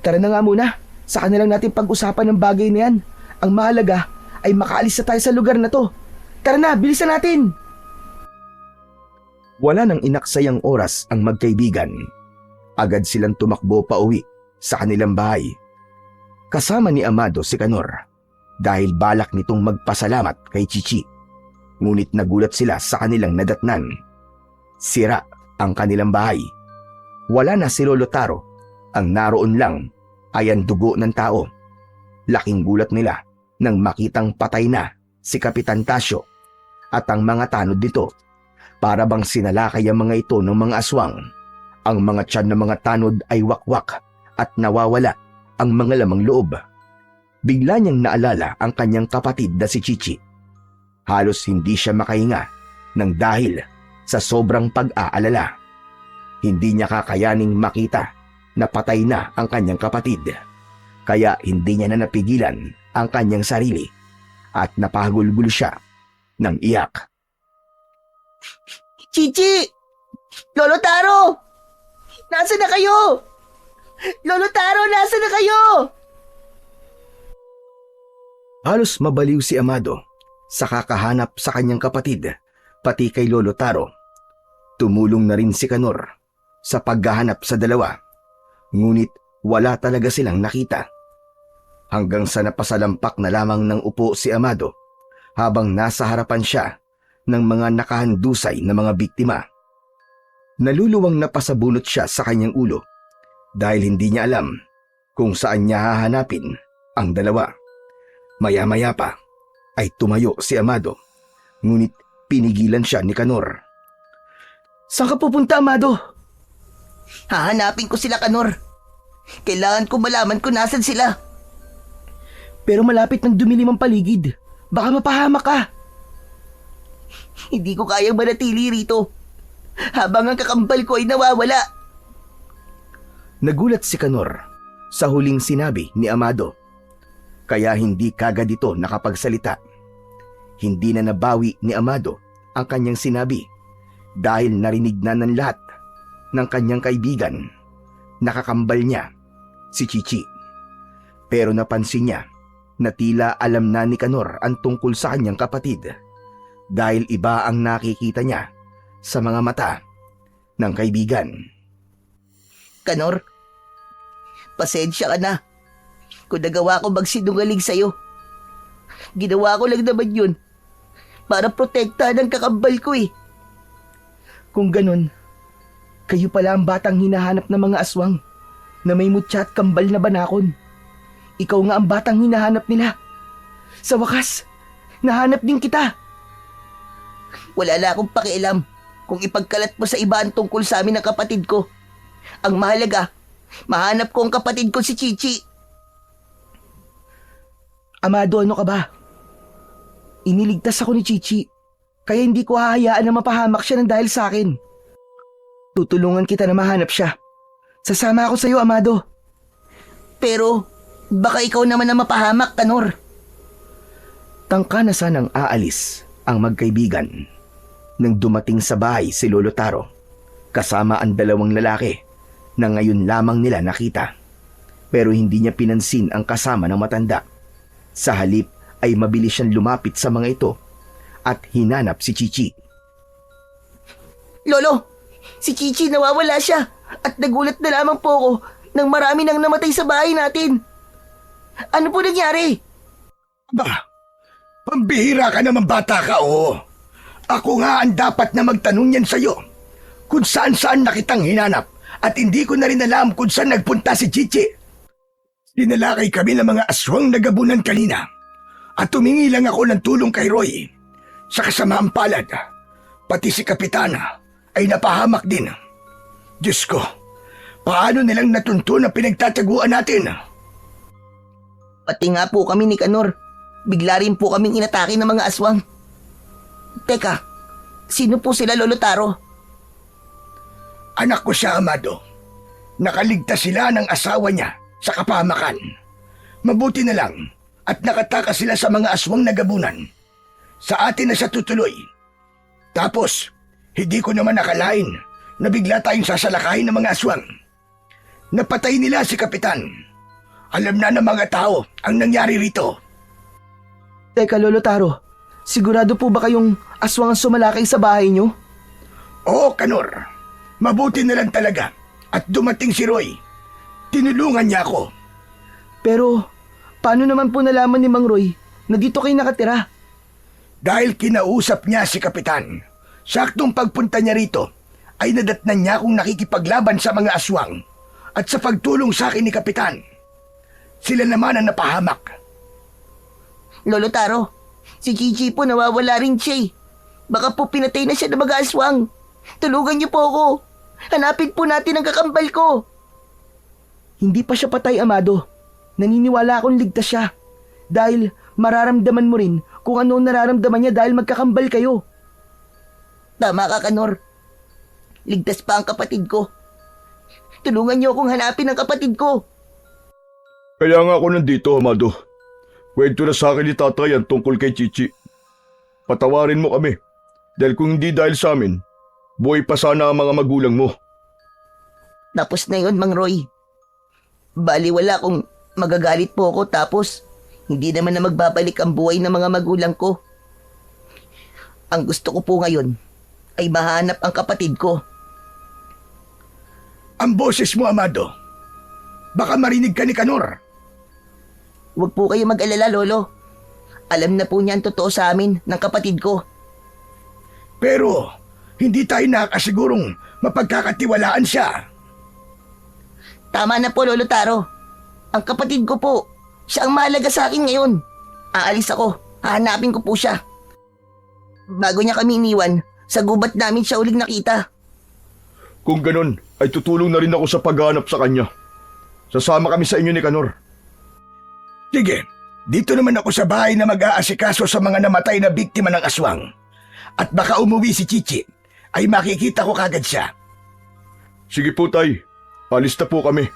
Speaker 4: Tara na nga muna. Saka na lang natin pag-usapan ng bagay na yan. Ang mahalaga ay makaalis na tayo sa lugar na to. Tara na, bilisan natin!
Speaker 1: Wala nang inaksayang oras ang magkaibigan. Agad silang tumakbo pa uwi sa kanilang bahay. Kasama ni Amado si Kanor dahil balak nitong magpasalamat kay Chichi. Ngunit nagulat sila sa kanilang nadatnan. Sira ang kanilang bahay. Wala na si Lolo Taro. Ang naroon lang ay ang dugo ng tao. Laking gulat nila nang makitang patay na si Kapitan Tasyo at ang mga tanod nito. Para bang sinalakay ang mga ito ng mga aswang. Ang mga tiyan ng mga tanod ay wakwak at nawawala ang mga lamang loob. Bigla niyang naalala ang kanyang kapatid na si Chichi. Halos hindi siya makahinga nang dahil sa sobrang pag-aalala. Hindi niya kakayaning makita na patay na ang kanyang kapatid. Kaya hindi niya na napigilan ang kanyang sarili at napahagulgul siya ng iyak.
Speaker 4: Chichi! Lolo Taro! Nasaan na kayo? Lolo Taro, nasaan na kayo?
Speaker 1: Halos mabaliw si Amado sa kakahanap sa kanyang kapatid, pati kay Lolo Taro. Tumulong na rin si Kanor sa paghahanap sa dalawa, ngunit wala talaga silang nakita. Hanggang sa napasalampak na lamang ng upo si Amado habang nasa harapan siya ng mga nakahandusay na mga biktima. Naluluwang napasabunot siya sa kanyang ulo dahil hindi niya alam kung saan niya hahanapin ang dalawa. Maya-maya pa ay tumayo si Amado, ngunit pinigilan siya ni Kanor.
Speaker 4: Saan ka pupunta, Amado? Hahanapin ko sila, Kanor. Kailangan ko malaman kung nasan sila. Pero malapit ng dumilim ang paligid. Baka mapahamak ka. Hindi ko kayang manatili rito habang ang kakambal ko ay nawawala.
Speaker 1: Nagulat si Kanor sa huling sinabi ni Amado. Kaya hindi kagad ito nakapagsalita. Hindi na nabawi ni Amado ang kanyang sinabi dahil narinig na ng lahat ng kanyang kaibigan. Nakakambal niya si Chichi. Pero napansin niya na tila alam na ni Kanor ang tungkol sa kanyang kapatid dahil iba ang nakikita niya sa mga mata ng kaibigan.
Speaker 4: Kanor, pasensya ka na kung nagawa ko magsinungaling sa'yo. Ginawa ko lang naman yun para protektahan ang kakambal ko eh. Kung ganun, kayo pala ang batang hinahanap ng mga aswang na may mutya at kambal na banakon. Ikaw nga ang batang hinahanap nila. Sa wakas, nahanap din kita. Wala na akong pakialam kung ipagkalat mo sa iba ang tungkol sa amin ng kapatid ko. Ang mahalaga, mahanap ko ang kapatid ko si Chichi. Amado, ano ka ba? Iniligtas ako ni Chichi, kaya hindi ko hahayaan na mapahamak siya ng dahil sa akin. Tutulungan kita na mahanap siya. Sasama ako sa iyo, Amado. Pero, baka ikaw naman na mapahamak, Kanor.
Speaker 1: Tangka na sanang aalis ang magkaibigan nang dumating sa bahay si Lolo Taro kasama ang dalawang lalaki na ngayon lamang nila nakita. Pero hindi niya pinansin ang kasama ng matanda. Sa halip ay mabilis siyang lumapit sa mga ito at hinanap si Chichi.
Speaker 4: Lolo, si Chichi nawawala siya at nagulat na lamang po ako nang marami nang namatay sa bahay natin. Ano po nangyari?
Speaker 3: Ba, pambihira ka naman bata ka, oh. Ako nga ang dapat na magtanong yan sa'yo. Kung saan-saan na kitang hinanap at hindi ko na rin alam kung saan nagpunta si Chichi. Dinalakay kami ng mga aswang nagabunan kanina at tumingi lang ako ng tulong kay Roy. Sa kasamaang palad, pati si Kapitana ay napahamak din. Diyos ko, paano nilang natunto na pinagtataguan natin?
Speaker 4: Pati nga po kami ni Kanor. Bigla rin po kaming inatake ng mga aswang. Teka, sino po sila, Lolo Taro?
Speaker 3: Anak ko siya, Amado. Nakaligtas sila ng asawa niya sa kapahamakan. Mabuti na lang at nakatakas sila sa mga aswang na gabunan. Sa atin na siya tutuloy. Tapos, hindi ko naman nakalain na bigla tayong sasalakayin ng mga aswang. Napatay nila si Kapitan. Alam na ng mga tao ang nangyari rito.
Speaker 4: Teka, Lolo Taro, sigurado po ba kayong aswang ang sumalakay sa bahay niyo?
Speaker 3: Oo, Kanor. Mabuti na lang talaga. At dumating si Roy. Tinulungan niya ako.
Speaker 4: Pero, paano naman po nalaman ni Mang Roy na dito kayo nakatira?
Speaker 3: Dahil kinausap niya si Kapitan. Saktong pagpunta niya rito, ay nadatnan niya kung nakikipaglaban sa mga aswang at sa pagtulong sa akin ni Kapitan. Sila naman ang napahamak.
Speaker 4: Lolo Taro, si Chichi po nawawala rin siya eh. Baka po pinatay na siya ng mga aswang. Tulungan niyo po ako. Hanapin po natin ang kakambal ko. Hindi pa siya patay, Amado. Naniniwala akong ligtas siya. Dahil mararamdaman mo rin kung ano ang nararamdaman niya dahil magkakambal kayo. Tama ka, Kanor. Ligtas pa ang kapatid ko. Tulungan niyo akong hanapin ang kapatid ko.
Speaker 2: Kaya nga ako nandito, Amado. Kwento na sa akin ni tatay ang tungkol kay Chichi. Patawarin mo kami. Dahil kung hindi dahil sa amin, buhay pa sana ang mga magulang mo.
Speaker 4: Tapos na yun, Mang Roy. Baliwala kung magagalit po ako tapos hindi naman na magbabalik ang buhay ng mga magulang ko. Ang gusto ko po ngayon ay mahanap ang kapatid ko.
Speaker 3: Ang boses mo, Amado. Baka marinig ka ni Kanor.
Speaker 4: Huwag po kayo mag-alala, Lolo. Alam na po niya ang totoo sa amin ng kapatid ko.
Speaker 3: Pero, hindi tayo nakakasigurong mapagkakatiwalaan siya.
Speaker 4: Tama na po, Lolo Taro. Ang kapatid ko po, siya ang mahalaga sa akin ngayon. Aalis ako, hahanapin ko po siya. Bago niya kami iniwan, sa gubat namin siya uling nakita.
Speaker 2: Kung ganun, ay tutulong na rin ako sa paghanap sa kanya. Sasama kami sa inyo ni Kanor.
Speaker 3: Sige, dito naman ako sa bahay na mag-aasikaso sa mga namatay na biktima ng aswang. At baka umuwi si Chichi, ay makikita ko kagad siya.
Speaker 2: Sige po, tay. Alis na po kami.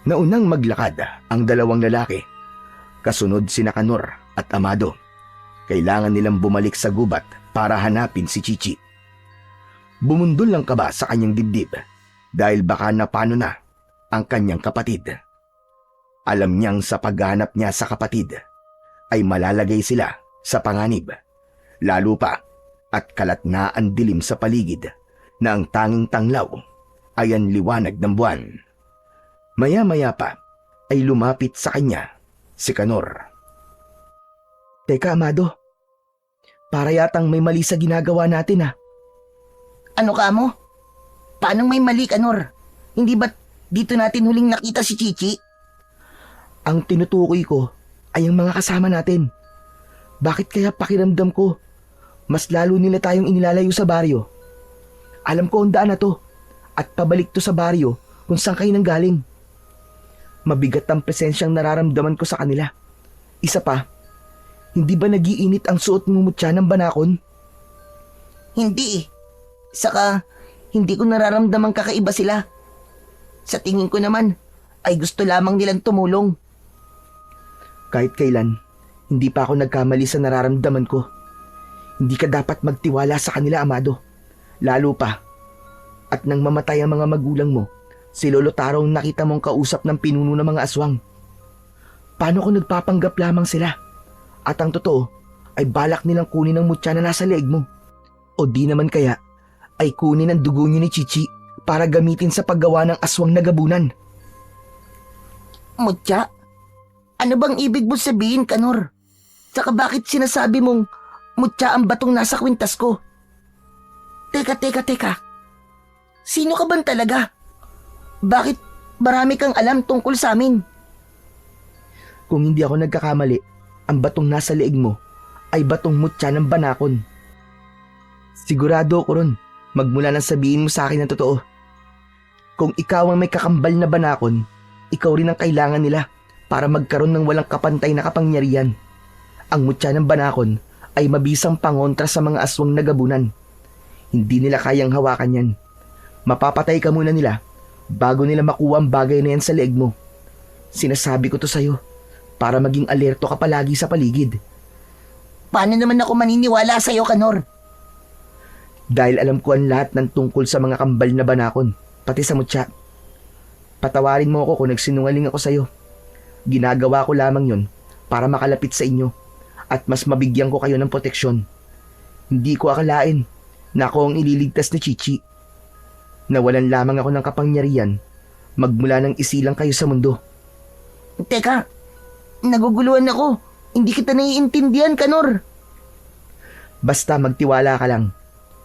Speaker 1: Naunang maglakad ang dalawang lalaki. Kasunod sina Kanor at Amado. Kailangan nilang bumalik sa gubat para hanapin si Chichi. Bumundol lang kaba sa kanyang dibdib dahil baka napano na ang kanyang kapatid. Alam niyang sa paghahanap niya sa kapatid ay malalagay sila sa panganib. Lalo pa at kalat na ang dilim sa paligid na ang tanging tanglaw ay ang liwanag ng buwan. Maya-maya pa ay lumapit sa kanya si Kanor. Teka, Amado. Para yatang may mali sa ginagawa natin ah.
Speaker 4: Ano ka mo? Paanong may mali, Kanor? Hindi ba't dito natin huling nakita si Chichi?
Speaker 1: Ang tinutukoy ko ay ang mga kasama natin. Bakit kaya pakiramdam ko mas lalo nila tayong inilalayo sa baryo? Alam ko ang daan na to at pabalik to sa baryo kung saan kayo nanggaling. Mabigat ang presensyang nararamdaman ko sa kanila. Isa pa, hindi ba nagiinit ang suot mo mutya ng banakon?
Speaker 4: Hindi eh. Saka, hindi ko nararamdamang kakaiba sila. Sa tingin ko naman, ay gusto lamang nilang tumulong.
Speaker 1: Kahit kailan, hindi pa ako nagkamali sa nararamdaman ko. Hindi ka dapat magtiwala sa kanila, Amado. Lalo pa, at nang mamatay ang mga magulang mo, si Lolo Taro ang nakita mong kausap ng pinuno ng mga aswang. Paano kung nagpapanggap lamang sila? At ang totoo, ay balak nilang kunin ang mutya na nasa leeg mo. O di naman kaya, ay kunin ang dugo niyo ni Chichi para gamitin sa paggawa ng aswang na gabunan.
Speaker 4: Mutya? Ano bang ibig mo sabihin, Kanor? Saka bakit sinasabi mong mutya ang batong nasa kwintas ko? Teka. Sino ka ban talaga? Bakit marami kang alam tungkol sa amin?
Speaker 1: Kung hindi ako nagkakamali, ang batong nasa leeg mo ay batong mutya ng banakon. Sigurado ako ron, magmula nang sabihin mo sa akin ang totoo. Kung ikaw ang may kakambal na banakon, ikaw rin ang kailangan nila para magkaroon ng walang kapantay na kapangyarihan. Ang mutya ng Banakon ay mabisang pangontra sa mga aswang na gabunan. Hindi nila kayang hawakan yan. Mapapatay ka muna nila bago nila makuha ang bagay na yan sa leeg mo. Sinasabi ko to sa'yo para maging alerto ka palagi sa paligid.
Speaker 4: Paano naman ako maniniwala sa'yo, Kanor?
Speaker 1: Dahil alam ko ang lahat ng tungkol sa mga kambal na Banakon, pati sa mutya. Patawarin mo ako kung nagsinungaling ako sa'yo. Ginagawa ko lamang yon para makalapit sa inyo at mas mabigyan ko kayo ng proteksyon. Hindi ko akalain na ako ang ililigtas ni Chichi. Nawalan lamang ako ng kapangyarihan magmula nang isilang kayo sa mundo.
Speaker 4: Teka, naguguluhan ako. Hindi kita naiintindihan, Kanor.
Speaker 1: Basta magtiwala ka lang.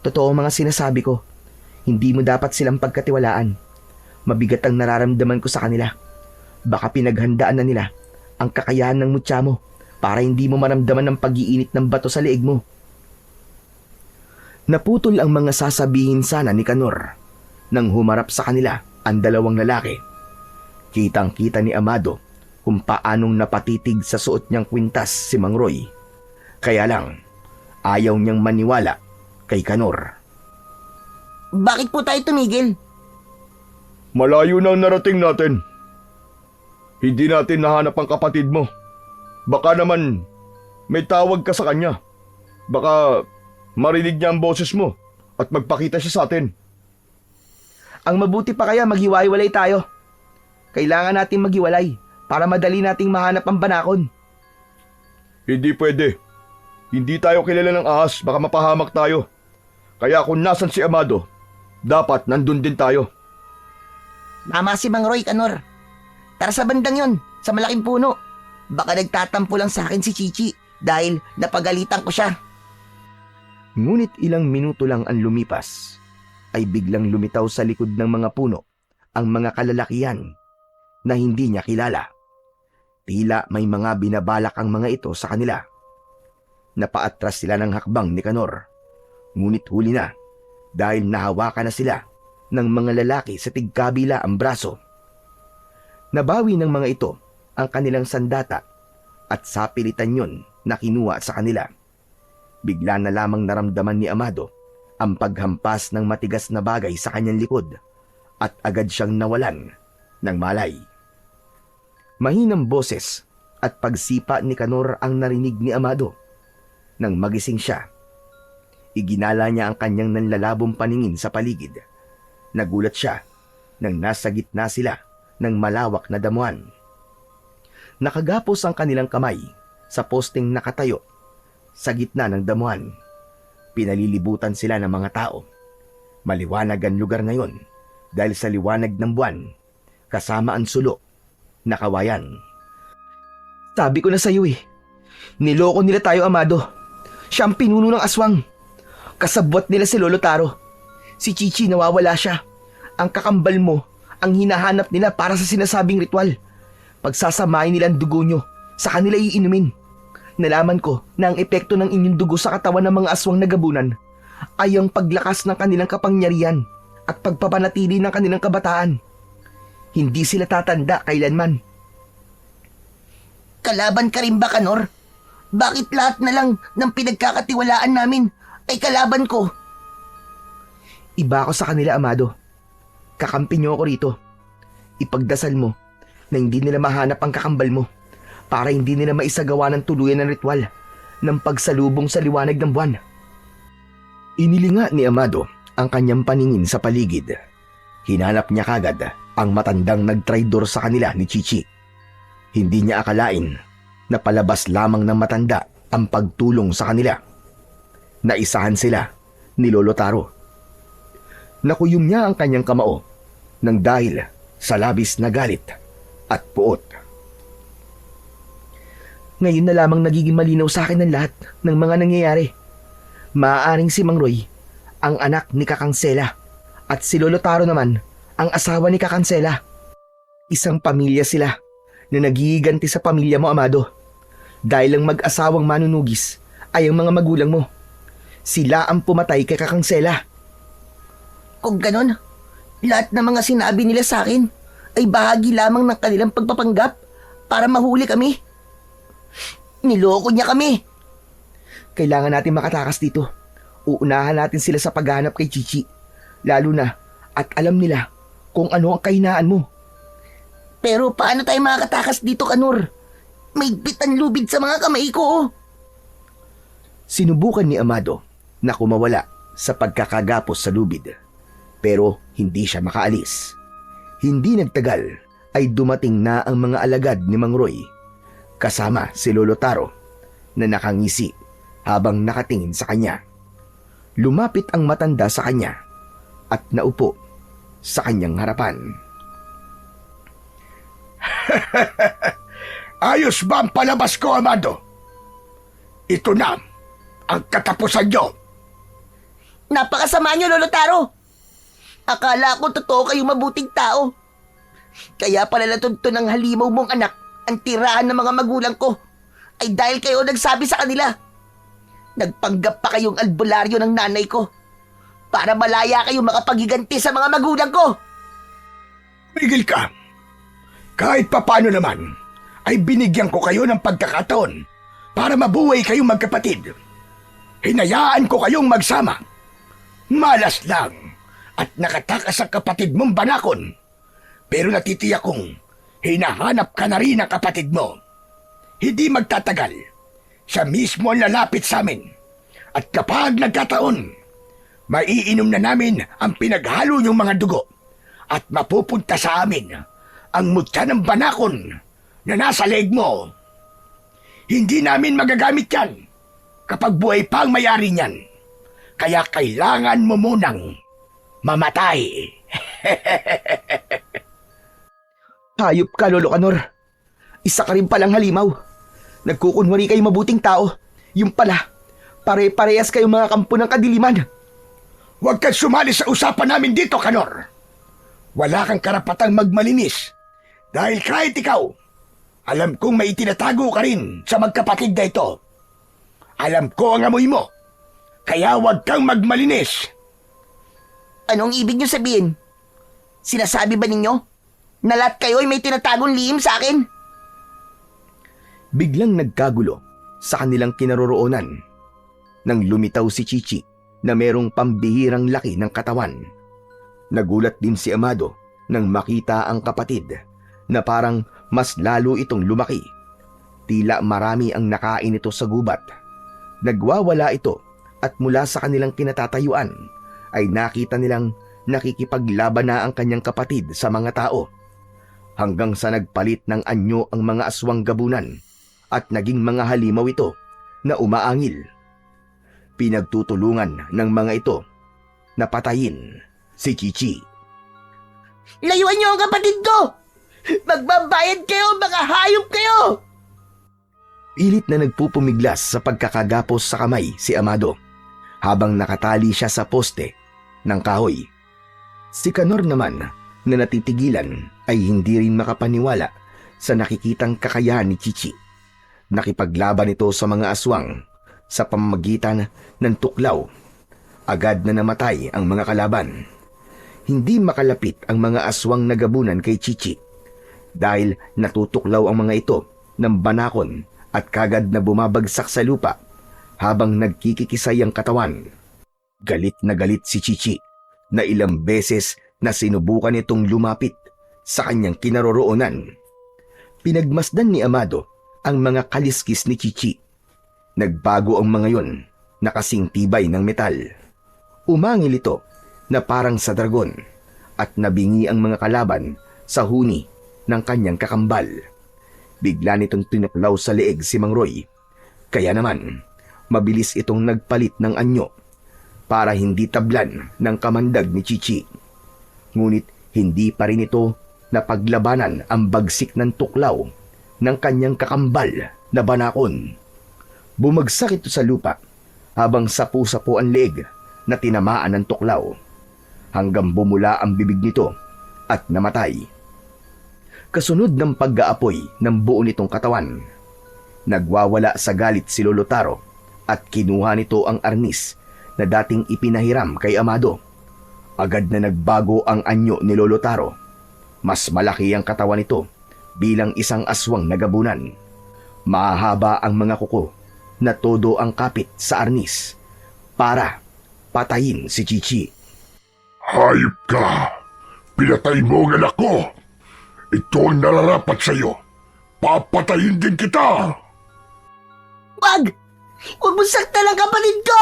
Speaker 1: Totoo ang mga sinasabi ko. Hindi mo dapat silang pagkatiwalaan. Mabigat ang nararamdaman ko sa kanila. Baka pinaghandaan na nila ang kakayahan ng mutya mo para hindi mo maramdaman ng pag-iinit ng bato sa leeg mo. Naputol ang mga sasabihin sana ni Kanor nang humarap sa kanila ang dalawang lalaki. Kitang-kita ni Amado kung paanong napatitig sa suot niyang kwintas si Mang Roy. Kaya lang, ayaw niyang maniwala kay Kanor.
Speaker 4: Bakit po tayo tumigil?
Speaker 2: Malayo na ang narating natin. Hindi natin nahanap ang kapatid mo. Baka naman may tawag ka sa kanya. Baka marinig niya ang boses mo at magpakita siya sa atin.
Speaker 1: Ang mabuti pa kaya maghiwa-hiwalay tayo. Kailangan nating maghiwalay para madali nating mahanap ang Banakon.
Speaker 2: Hindi pwede. Hindi tayo kilala ng ahas, baka mapahamak tayo. Kaya kung nasan si Amado, dapat nandun din tayo.
Speaker 4: Mama si Mang Roy, Kanor. Tara sa bandang yon, sa malaking puno. Baka nagtatampo lang sa akin si Chichi dahil napagalitan ko siya.
Speaker 1: Ngunit ilang minuto lang ang lumipas, ay biglang lumitaw sa likod ng mga puno ang mga kalalakihan na hindi niya kilala. Tila may mga binabalak ang mga ito sa kanila. Napaatras sila ng hakbang ni Kanor. Ngunit huli na dahil nahawakan na sila ng mga lalaki sa tigkabila ang braso. Nabawi ng mga ito ang kanilang sandata at sapilitan yon na kinuha sa kanila. Bigla na lamang naramdaman ni Amado ang paghampas ng matigas na bagay sa kanyang likod at agad siyang nawalan ng malay. Mahinang boses at pagsipa ni Kanor ang narinig ni Amado. Nang magising siya, iginala niya ang kanyang nanlalabong paningin sa paligid. Nagulat siya nang nasa gitna sila ng malawak na damuhan. Nakagapos ang kanilang kamay sa posting nakatayo sa gitna ng damuhan. Pinalilibutan sila ng mga tao. Maliwanag ang lugar ngayon dahil sa liwanag ng buwan kasama ang sulo na kawayan. Sabi ko na sa iyo niloko nila tayo, Amado. Siya ang pinuno ng aswang. Kasabwat nila si Lolo Taro. Si Chichi nawawala siya. Ang kakambal mo ang hinahanap nila para sa sinasabing ritual. Pagsasamahin nila ang dugo nyo, sa kanila iinumin. Nalaman ko na ang epekto ng inyong dugo sa katawan ng mga aswang na gabunan ay ang paglakas ng kanilang kapangyarihan at pagpapanatili ng kanilang kabataan. Hindi sila tatanda kailanman.
Speaker 4: Kalaban ka rin ba, Kanor? Bakit lahat na lang ng pinagkakatiwalaan namin ay kalaban ko?
Speaker 1: Iba ako sa kanila, Amado. Kakampi niyo ako rito. Ipagdasal mo na hindi nila mahanap ang kakambal mo para hindi nila maisagawa ng tuluyan ng ritual ng pagsalubong sa liwanag ng buwan. Inilinga ni Amado ang kanyang paningin sa paligid. Hinanap niya kagad ang matandang nagtraidor sa kanila ni Chichi. Hindi niya akalain na palabas lamang ng matanda ang pagtulong sa kanila. Naisahan sila ni Lolo Taro. Nakuyom niya ang kanyang kamao nang dahil sa labis na galit at puot. Ngayon na lamang nagiging malinaw sa akin ang lahat ng mga nangyayari. Maaaring si Mang Roy ang anak ni Kakang Sela at si Lolo Taro naman ang asawa ni Kakang Sela. Isang pamilya sila na nagigiganti sa pamilya mo, Amado. Dahil ang mag-asawang manunugis ay ang mga magulang mo. Sila ang pumatay kay Kakang Sela.
Speaker 4: Kung ganon, lahat ng mga sinabi nila sa akin ay bahagi lamang ng kanilang pagpapanggap para mahuli kami. Niloko niya kami.
Speaker 1: Kailangan natin makatakas dito. Uunahan natin sila sa paghahanap kay Chichi. Lalo na at alam nila kung ano ang kahinaan mo.
Speaker 4: Pero paano tayo makakatakas dito, Kanor? May bitan lubid sa mga kamay ko. Oh.
Speaker 1: Sinubukan ni Amado na kumawala sa pagkakagapos sa lubid. Pero hindi siya makaalis. Hindi nagtagal ay dumating na ang mga alagad ni Mang Roy kasama si Lolo Taro na nakangisi habang nakatingin sa kanya. Lumapit ang matanda sa kanya at naupo sa kanyang harapan.
Speaker 3: Ayos ba ang palabas ko, Amado? Ito na ang katapusan nyo.
Speaker 4: Napakasama niyo, Lolo Taro. Akala ko totoo kayong mabuting tao. Kaya pala natuntun ng halimaw mong anak ang tirahan ng mga magulang ko ay dahil kayo nagsabi sa kanila. Nagpanggap pa kayong albularyo ng nanay ko para malaya kayong makapaghiganti sa mga magulang ko.
Speaker 3: Migil ka. Kahit papano naman, ay binigyan ko kayo ng pagkakataon para mabuhay kayong magkapatid. Hinayaan ko kayong magsama. Malas lang at nakatakas ang kapatid mong banakon. Pero natitiyak kong hinahanap ka na rin ang kapatid mo. Hindi magtatagal. Siya mismo ang lalapit sa amin. At kapag nagkataon, maiinom na namin ang pinaghalo niyong mga dugo. At mapupunta sa amin ang mutya ng banakon na nasa leeg mo. Hindi namin magagamit yan kapag buhay pa ang may-ari niyan. Kaya kailangan mo munang mamatay.
Speaker 1: Hayop ka, Lolo Kanor. Isa ka rin palang halimaw. Nagkukunwari kayo mabuting tao. Yung pala, pare-parehas kayong mga kampo ng kadiliman.
Speaker 3: Huwag kang sumali sa usapan namin dito, Kanor. Wala kang karapatang magmalinis. Dahil kahit ikaw, alam kong may itinatago ka rin sa magkapatid na ito. Alam ko ang amoy mo. Kaya huwag kang magmalinis.
Speaker 4: Anong ibig niyo sabihin? Sinasabi ba ninyo na lahat kayo ay may tinatagong lihim sa akin?
Speaker 1: Biglang nagkagulo sa kanilang kinaroroonan nang lumitaw si Chichi na merong pambihirang laki ng katawan. Nagulat din si Amado nang makita ang kapatid na parang mas lalo itong lumaki. Tila marami ang nakain ito sa gubat. Nagwawala ito at mula sa kanilang kinatatayuan ay nakita nilang nakikipaglaban na ang kanyang kapatid sa mga tao. Hanggang sa nagpalit ng anyo ang mga aswang gabunan at naging mga halimaw ito na umaangil. Pinagtutulungan ng mga ito na patayin si Chichi.
Speaker 4: Layuan niyo ang kapatid ko! Magbabayad kayo, mga hayop kayo!
Speaker 1: Pilit na nagpupumiglas sa pagkakagapos sa kamay si Amado habang nakatali siya sa poste ng kahoy. Si Kanor naman na natitigilan ay hindi rin makapaniwala sa nakikitang kakayahan ni Chichi. Nakipaglaban ito sa mga aswang sa pamamagitan ng tuklaw. Agad na namatay ang mga kalaban. Hindi makalapit ang mga aswang na gabunan kay Chichi dahil natutuklaw ang mga ito ng banakon at kagad na bumabagsak sa lupa habang nagkikikisay ang katawan. Galit na galit si Chichi na ilang beses na sinubukan itong lumapit sa kanyang kinaroroonan. Pinagmasdan ni Amado ang mga kaliskis ni Chichi. Nagbago ang mga yon na kasing tibay ng metal. Umangil ito na parang sa dragon at nabingi ang mga kalaban sa huni ng kanyang kakambal. Bigla nitong tinuklaw sa leeg si Mang Roy. Kaya naman, mabilis itong nagpalit ng anyo para hindi tablan ng kamandag ni Chichi. Ngunit hindi pa rin ito napaglabanan ang bagsik ng tuklaw ng kanyang kakambal na banakon. Bumagsak ito sa lupa habang sapu-sapu ang leeg na tinamaan ng tuklaw hanggang bumula ang bibig nito at namatay. Kasunod ng pag-aapoy ng buo nitong katawan, nagwawala sa galit si Lolo Taro at kinuha nito ang arnis na dating ipinahiram kay Amado. Agad na nagbago ang anyo ni Lolo Taro. Mas malaki ang katawan nito bilang isang aswang na gabunan. Mahahaba ang mga kuko na todo ang kapit sa arnis para patayin si Chichi.
Speaker 3: Hayop ka! Pinatay mo ang anak ko! Ito ang nararapat sa'yo! Papatayin din kita!
Speaker 4: Wag! Huwag mo saktan ang kapatid ko!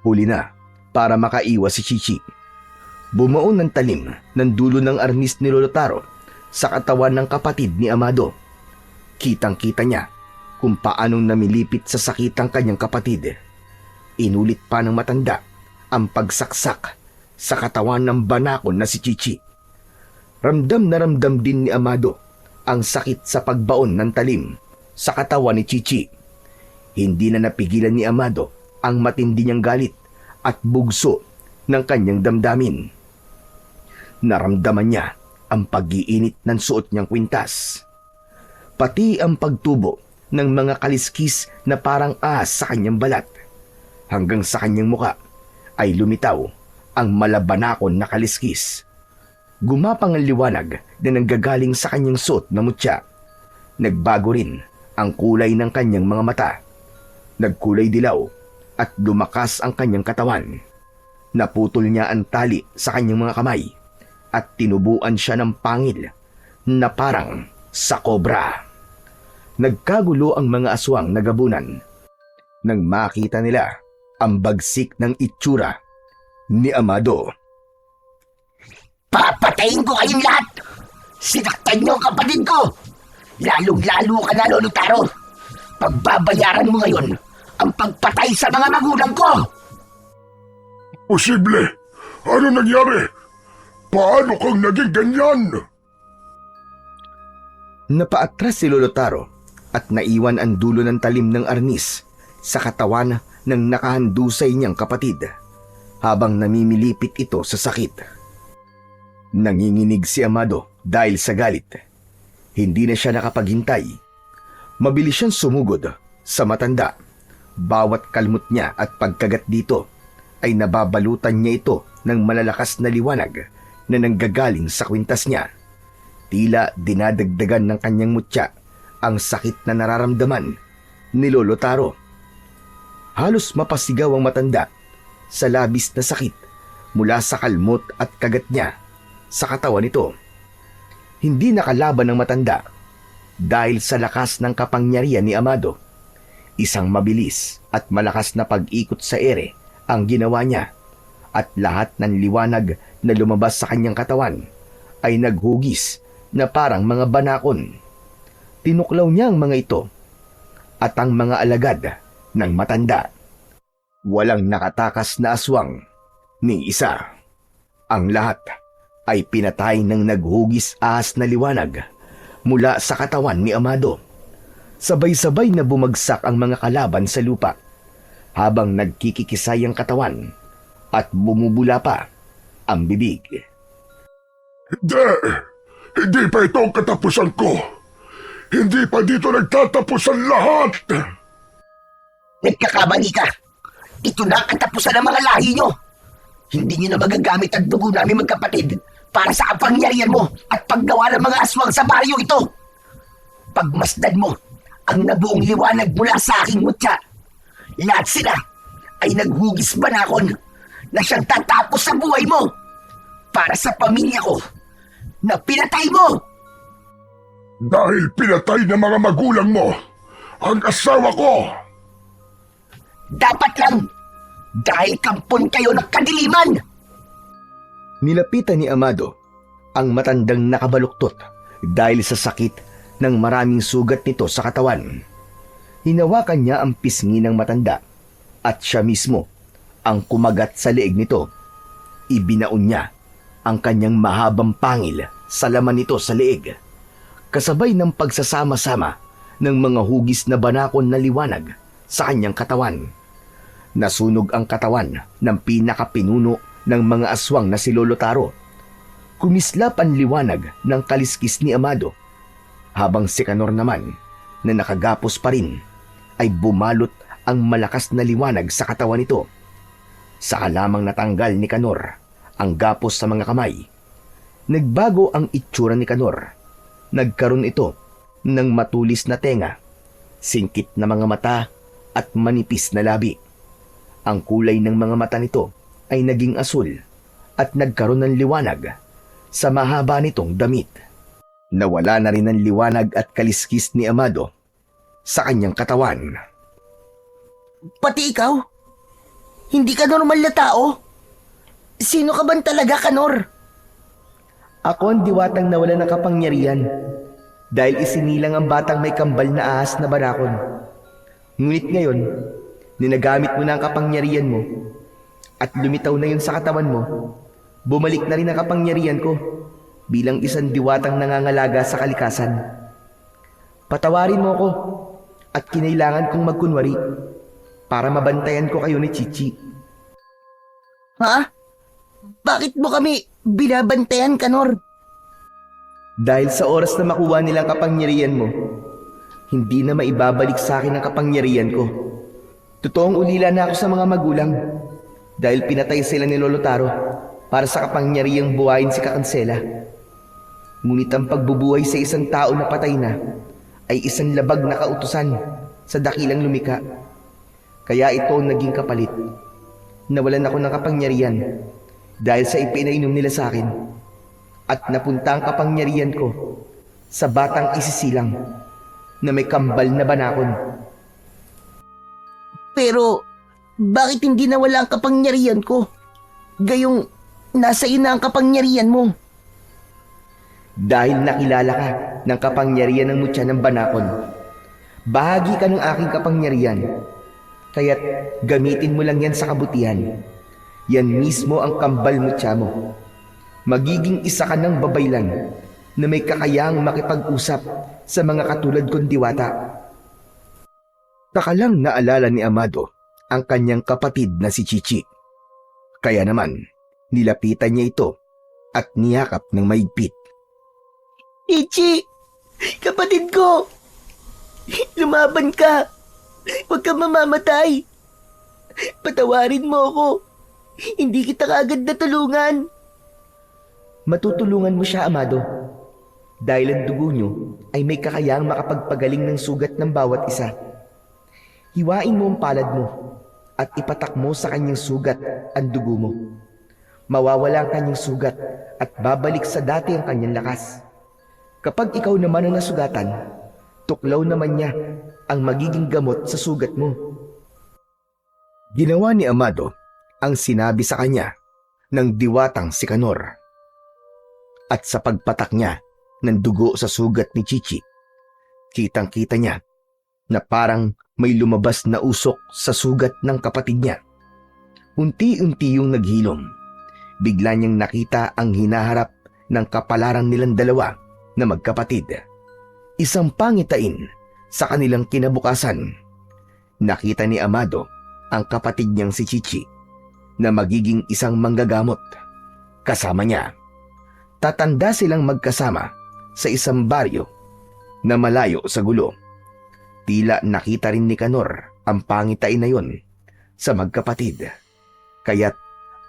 Speaker 1: Huli na para makaiwas si Chichi. Bumuon ng talim ng dulo ng arnis ni Lolo Taro sa katawan ng kapatid ni Amado. Kitang-kita niya kung paanong namilipit sa sakit ang kanyang kapatid. Inulit pa ng matanda ang pagsaksak sa katawan ng banakon na si Chichi. Ramdam na ramdam din ni Amado ang sakit sa pagbaon ng talim sa katawan ni Chichi. Hindi na napigilan ni Amado ang matindi niyang galit at bugso ng kanyang damdamin. Naramdaman niya ang pag-iinit ng suot niyang kwintas, pati ang pagtubo ng mga kaliskis na parang ahas sa kanyang balat. Hanggang sa kanyang muka ay lumitaw ang malabanakon na kaliskis. Gumapang ang liwanag na nanggagaling sa kanyang suot na mutya. Nagbago rin ang kulay ng kanyang mga mata. Nagkulay dilaw at lumakas ang kanyang katawan. Naputol niya ang tali sa kanyang mga kamay at tinubuan siya ng pangil na parang sa kobra. Nagkagulo ang mga aswang na gabunan nang makita nila ang bagsik ng itsura ni Amado.
Speaker 4: Papatayin ko kayong lahat! Sinaktan niyo ang kapatid ko! Lalong-lalo ka na, Lolo Taro! Pagbabayaran mo ngayon ang pagpatay sa mga magulang ko!
Speaker 3: Posible! Ano nangyari? Paano kang naging ganyan?
Speaker 1: Napaatras si Lolo Taro at naiwan ang dulo ng talim ng arnis sa katawan ng nakahandusay niyang kapatid habang namimilipit ito sa sakit. Nanginginig si Amado dahil sa galit. Hindi na siya nakapaghintay. Mabilis siyang sumugod sa matanda. Bawat kalmot niya at pagkagat dito ay nababalutan niya ito ng malalakas na liwanag na nanggagaling sa kwintas niya. Tila dinadagdagan ng kanyang mutya ang sakit na nararamdaman ni Lolo Taro. Halos mapasigaw ang matanda sa labis na sakit mula sa kalmot at kagat niya sa katawan nito. Hindi nakalaban ng matanda dahil sa lakas ng kapangyarihan ni Amado. Isang mabilis at malakas na pag-ikot sa ere ang ginawa niya at lahat ng liwanag na lumabas sa kanyang katawan ay naghugis na parang mga banakon. Tinuklaw niya ang mga ito at ang mga alagad ng matanda. Walang nakatakas na aswang ni isa. Ang lahat ay pinatay ng naghugis ahas na liwanag mula sa katawan ni Amado. Sabay-sabay na bumagsak ang mga kalaban sa lupa habang nagkikikisay ang katawan at bumubula pa ang bibig.
Speaker 3: Hindi pa ito ang katapusan ko. Hindi pa dito nagtatapos ang lahat.
Speaker 4: Nagkakamali ka! Ito na ang katapusan ng mga lahi nyo! Hindi nyo na magagamit ang dugo namin magkapatid para sa kapangyarihan mo at paggawa ng mga aswang sa baryo ito. Pagmasdan mo ang nabuong liwanag mula sa aking mutya. Lahat sila ay naghugis banakon na siyang tatapos sa buhay mo para sa pamilya ko na pinatay mo.
Speaker 3: Dahil pinatay ng mga magulang mo ang asawa ko.
Speaker 4: Dapat lang dahil kampon kayo ng kadiliman.
Speaker 1: Nilapitan ni Amado ang matandang nakabaluktot dahil sa sakit ng maraming sugat nito sa katawan. Hinawakan niya ang pisngi ng matanda at siya mismo ang kumagat sa leeg nito. Ibinaon niya ang kanyang mahabang pangil sa laman nito sa leeg, kasabay ng pagsasama-sama ng mga hugis na banakon na liwanag sa kanyang katawan. Nasunog ang katawan ng pinakapinuno ng mga aswang na si Lolo Taro. Kumislap ang liwanag ng kaliskis ni Amado, habang si Canor naman na nakagapos pa rin ay bumalot ang malakas na liwanag sa katawan nito. Saka lamang natanggal ni Canor ang gapos sa mga kamay. Nagbago ang itsura ni Canor. Nagkaroon ito ng matulis na tenga, singkit na mga mata at manipis na labi. Ang kulay ng mga mata nito ay naging asul at nagkaroon ng liwanag sa mahaba nitong damit. Nawala na rin ang liwanag at kaliskis ni Amado sa kanyang katawan.
Speaker 4: Pati ikaw? Hindi ka normal na tao? Sino ka ban talaga, Kanor?
Speaker 1: Ako ang diwatang nawala ng kapangyarihan dahil isinilang ang batang may kambal na ahas na banakon. Ngunit ngayon, ninagamit mo na ang kapangyarihan mo at lumitaw na yun sa katawan mo, bumalik na rin ang kapangyarihan ko bilang isang diwatang nangangalaga sa kalikasan. Patawarin mo ako at kinailangan kong magkunwari para mabantayan ko kayo ni Chichi.
Speaker 4: Ha? Bakit mo kami binabantayan, Kanor?
Speaker 1: Dahil sa oras na makuha nilang kapangyarihan mo, hindi na maibabalik sa akin ang kapangyarihan ko. Totoong ulila na ako sa mga magulang dahil pinatay sila ni Lolo Taro para sa kapangyarihang buhayin si Kakansela. Ngunit ang pagbubuhay sa isang tao na patay na ay isang labag na kautusan sa dakilang lumika. Kaya ito ang naging kapalit. Nawalan ako ng kapangyarihan dahil sa ipinainom nila sa akin at napunta ang kapangyarihan ko sa batang isisilang na may kambal na banakon.
Speaker 4: Pero, bakit hindi nawala ang kapangyarihan ko? Gayong, nasa iyo na ang kapangyarihan mo.
Speaker 1: Dahil nakilala ka ng kapangyarihan ng mutya ng banakon. Bahagi ka ng aking kapangyarihan. Kaya't gamitin mo lang yan sa kabutihan. Yan mismo ang kambal mutya mo. Magiging isa ka ng babaylan na may kakayahang makipag-usap sa mga katulad kong diwata. Takalang naalala ni Amado ang kanyang kapatid na si Chichi. Kaya naman, nilapitan niya ito at niyakap ng maigpit.
Speaker 4: Ichi! Kapatid ko! Lumaban ka! Huwag kang mamamatay! Patawarin mo ako! Hindi kita kaagad natulungan!
Speaker 1: Matutulungan mo siya, Amado. Dahil ang dugo niyo ay may kakayahang makapagpagaling ng sugat ng bawat isa. Hiwain mo ang palad mo at ipatak mo sa kanyang sugat ang dugo mo. Mawawala ang kanyang sugat at babalik sa dati ang kanyang lakas. Kapag ikaw naman ang nasugatan, tuklaw naman niya ang magiging gamot sa sugat mo. Ginawa ni Amado ang sinabi sa kanya ng diwatang si Kanor. At sa pagpatak niya ng dugo sa sugat ni Chichi, kitang-kita niya na parang may lumabas na usok sa sugat ng kapatid niya. Unti-unti yung naghilom. Bigla niyang nakita ang hinaharap ng kapalaran nilang dalawa na magkapatid. Isang pangitain sa kanilang kinabukasan. Nakita ni Amado ang kapatid niyang si Chichi na magiging isang manggagamot. Kasama niya. Tatanda silang magkasama sa isang baryo na malayo sa gulo. Tila nakita rin ni Kanor ang pangitain na yon sa magkapatid. Kaya't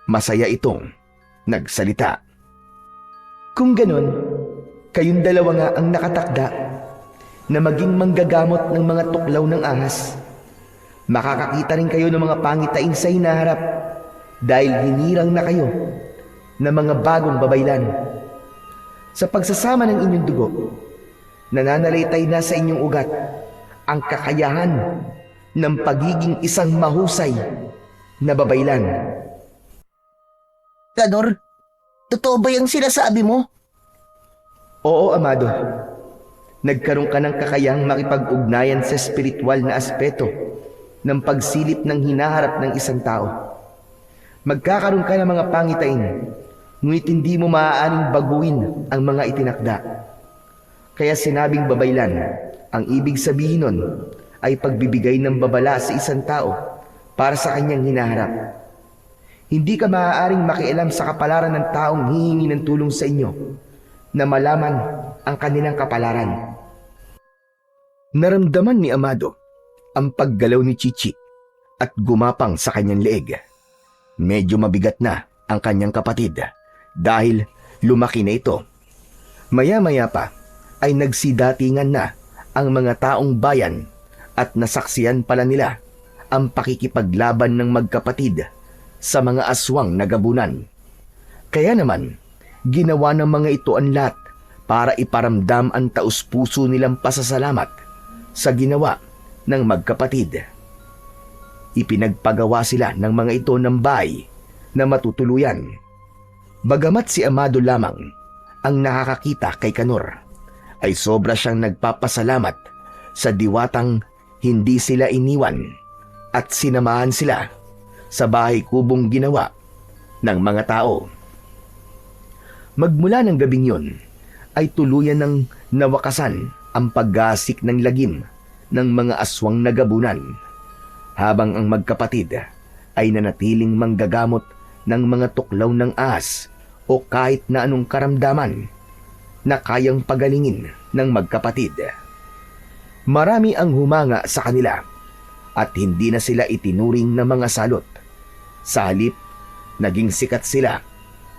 Speaker 1: masaya itong nagsalita. Kung ganon, kayong dalawa nga ang nakatakda na maging manggagamot ng mga tuklaw ng ahas. Makakakita rin kayo ng mga pangitain sa hinaharap dahil hinirang na kayo ng mga bagong babaylan. Sa pagsasama ng inyong dugo, nananalitay na sa inyong ugat ang kakayahan ng pagiging isang mahusay na babaylan.
Speaker 4: Kanor, totoo ba yung sinasabi mo?
Speaker 1: Oo, Amado. Nagkaroon ka ng kakayahang makipag-ugnayan sa espiritual na aspeto ng pagsilip ng hinaharap ng isang tao. Magkakaroon ka ng mga pangitain, ngunit hindi mo maaaring baguhin ang mga itinakda. Kaya sinabing babaylan, ang ibig sabihin nun ay pagbibigay ng babala sa isang tao para sa kanyang hinaharap. Hindi ka maaaring makialam sa kapalaran ng taong hihingi ng tulong sa inyo na malaman ang kanilang kapalaran. Naramdaman ni Amado ang paggalaw ni Chichi at gumapang sa kanyang leeg. Medyo mabigat na ang kanyang kapatid dahil lumaki na ito. Maya-maya pa ay nagsidatingan na ang mga taong bayan at nasaksiyan pala nila ang pakikipaglaban ng magkapatid sa mga aswang na gabunan. Kaya naman, ginawa ng mga ito ang lahat para iparamdam ang taus-puso nilang pasasalamat sa ginawa ng magkapatid. Ipinagpagawa sila ng mga ito ng bahay na matutuluyan. Bagamat si Amado lamang ang nakakakita kay Kanor, ay sobra siyang nagpapasalamat sa diwatang hindi sila iniwan at sinamahan sila sa bahay kubong ginawa ng mga tao. Magmula ng gabing yun, ay tuluyan ng nawakasan ang paggasik ng lagim ng mga aswang na gabunan, habang ang magkapatid ay nanatiling manggagamot ng mga tuklaw ng ahas o kahit na anong karamdaman na kayang pagalingin ng magkapatid. Marami ang humanga sa kanila at hindi na sila itinuring na mga salot. Sa halip, naging sikat sila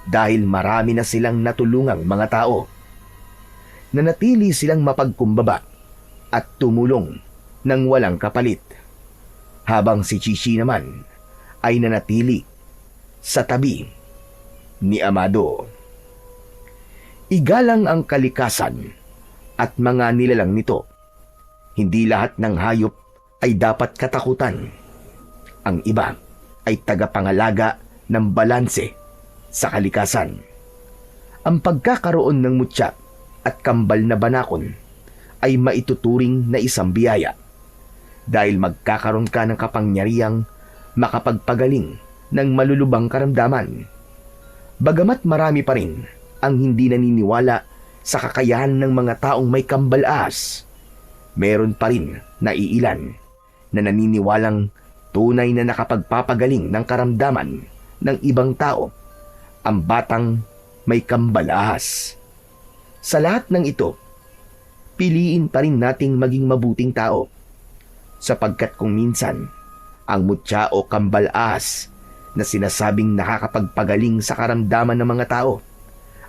Speaker 1: dahil marami na silang natulungang mga tao. Nanatili silang mapagkumbaba at tumulong ng walang kapalit, habang si Chichi naman ay nanatili sa tabi ni Amado. Igalang ang kalikasan at mga nilalang nito. Hindi lahat ng hayop ay dapat katakutan. Ang iba ay tagapangalaga ng balanse sa kalikasan. Ang pagkakaroon ng mutya at kambal na banakon ay maituturing na isang biyaya, dahil magkakaroon ka ng kapangyarihang makapagpagaling ng malulubang karamdaman. Bagamat marami pa rin ang hindi naniniwala sa kakayahan ng mga taong may kambal ahas, meron pa rin na iilan na naniniwalang tunay na nakapagpapagaling ng karamdaman ng ibang tao ang batang may kambal ahas. Sa lahat ng ito, piliin pa rin nating maging mabuting tao, sapagkat kung minsan ang mutya o kambal ahas na sinasabing nakakapagpagaling sa karamdaman ng mga tao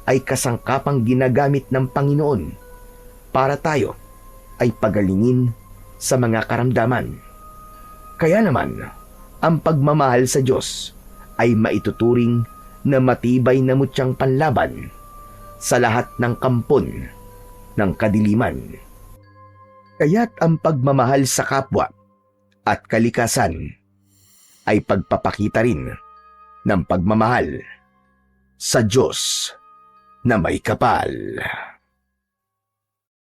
Speaker 1: ay kasangkapang ginagamit ng Panginoon para tayo ay pagalingin sa mga karamdaman. Kaya naman, ang pagmamahal sa Diyos ay maituturing na matibay na mutyang panlaban sa lahat ng kampon ng kadiliman. Kaya't ang pagmamahal sa kapwa at kalikasan ay pagpapakita rin ng pagmamahal sa Diyos na may kapal.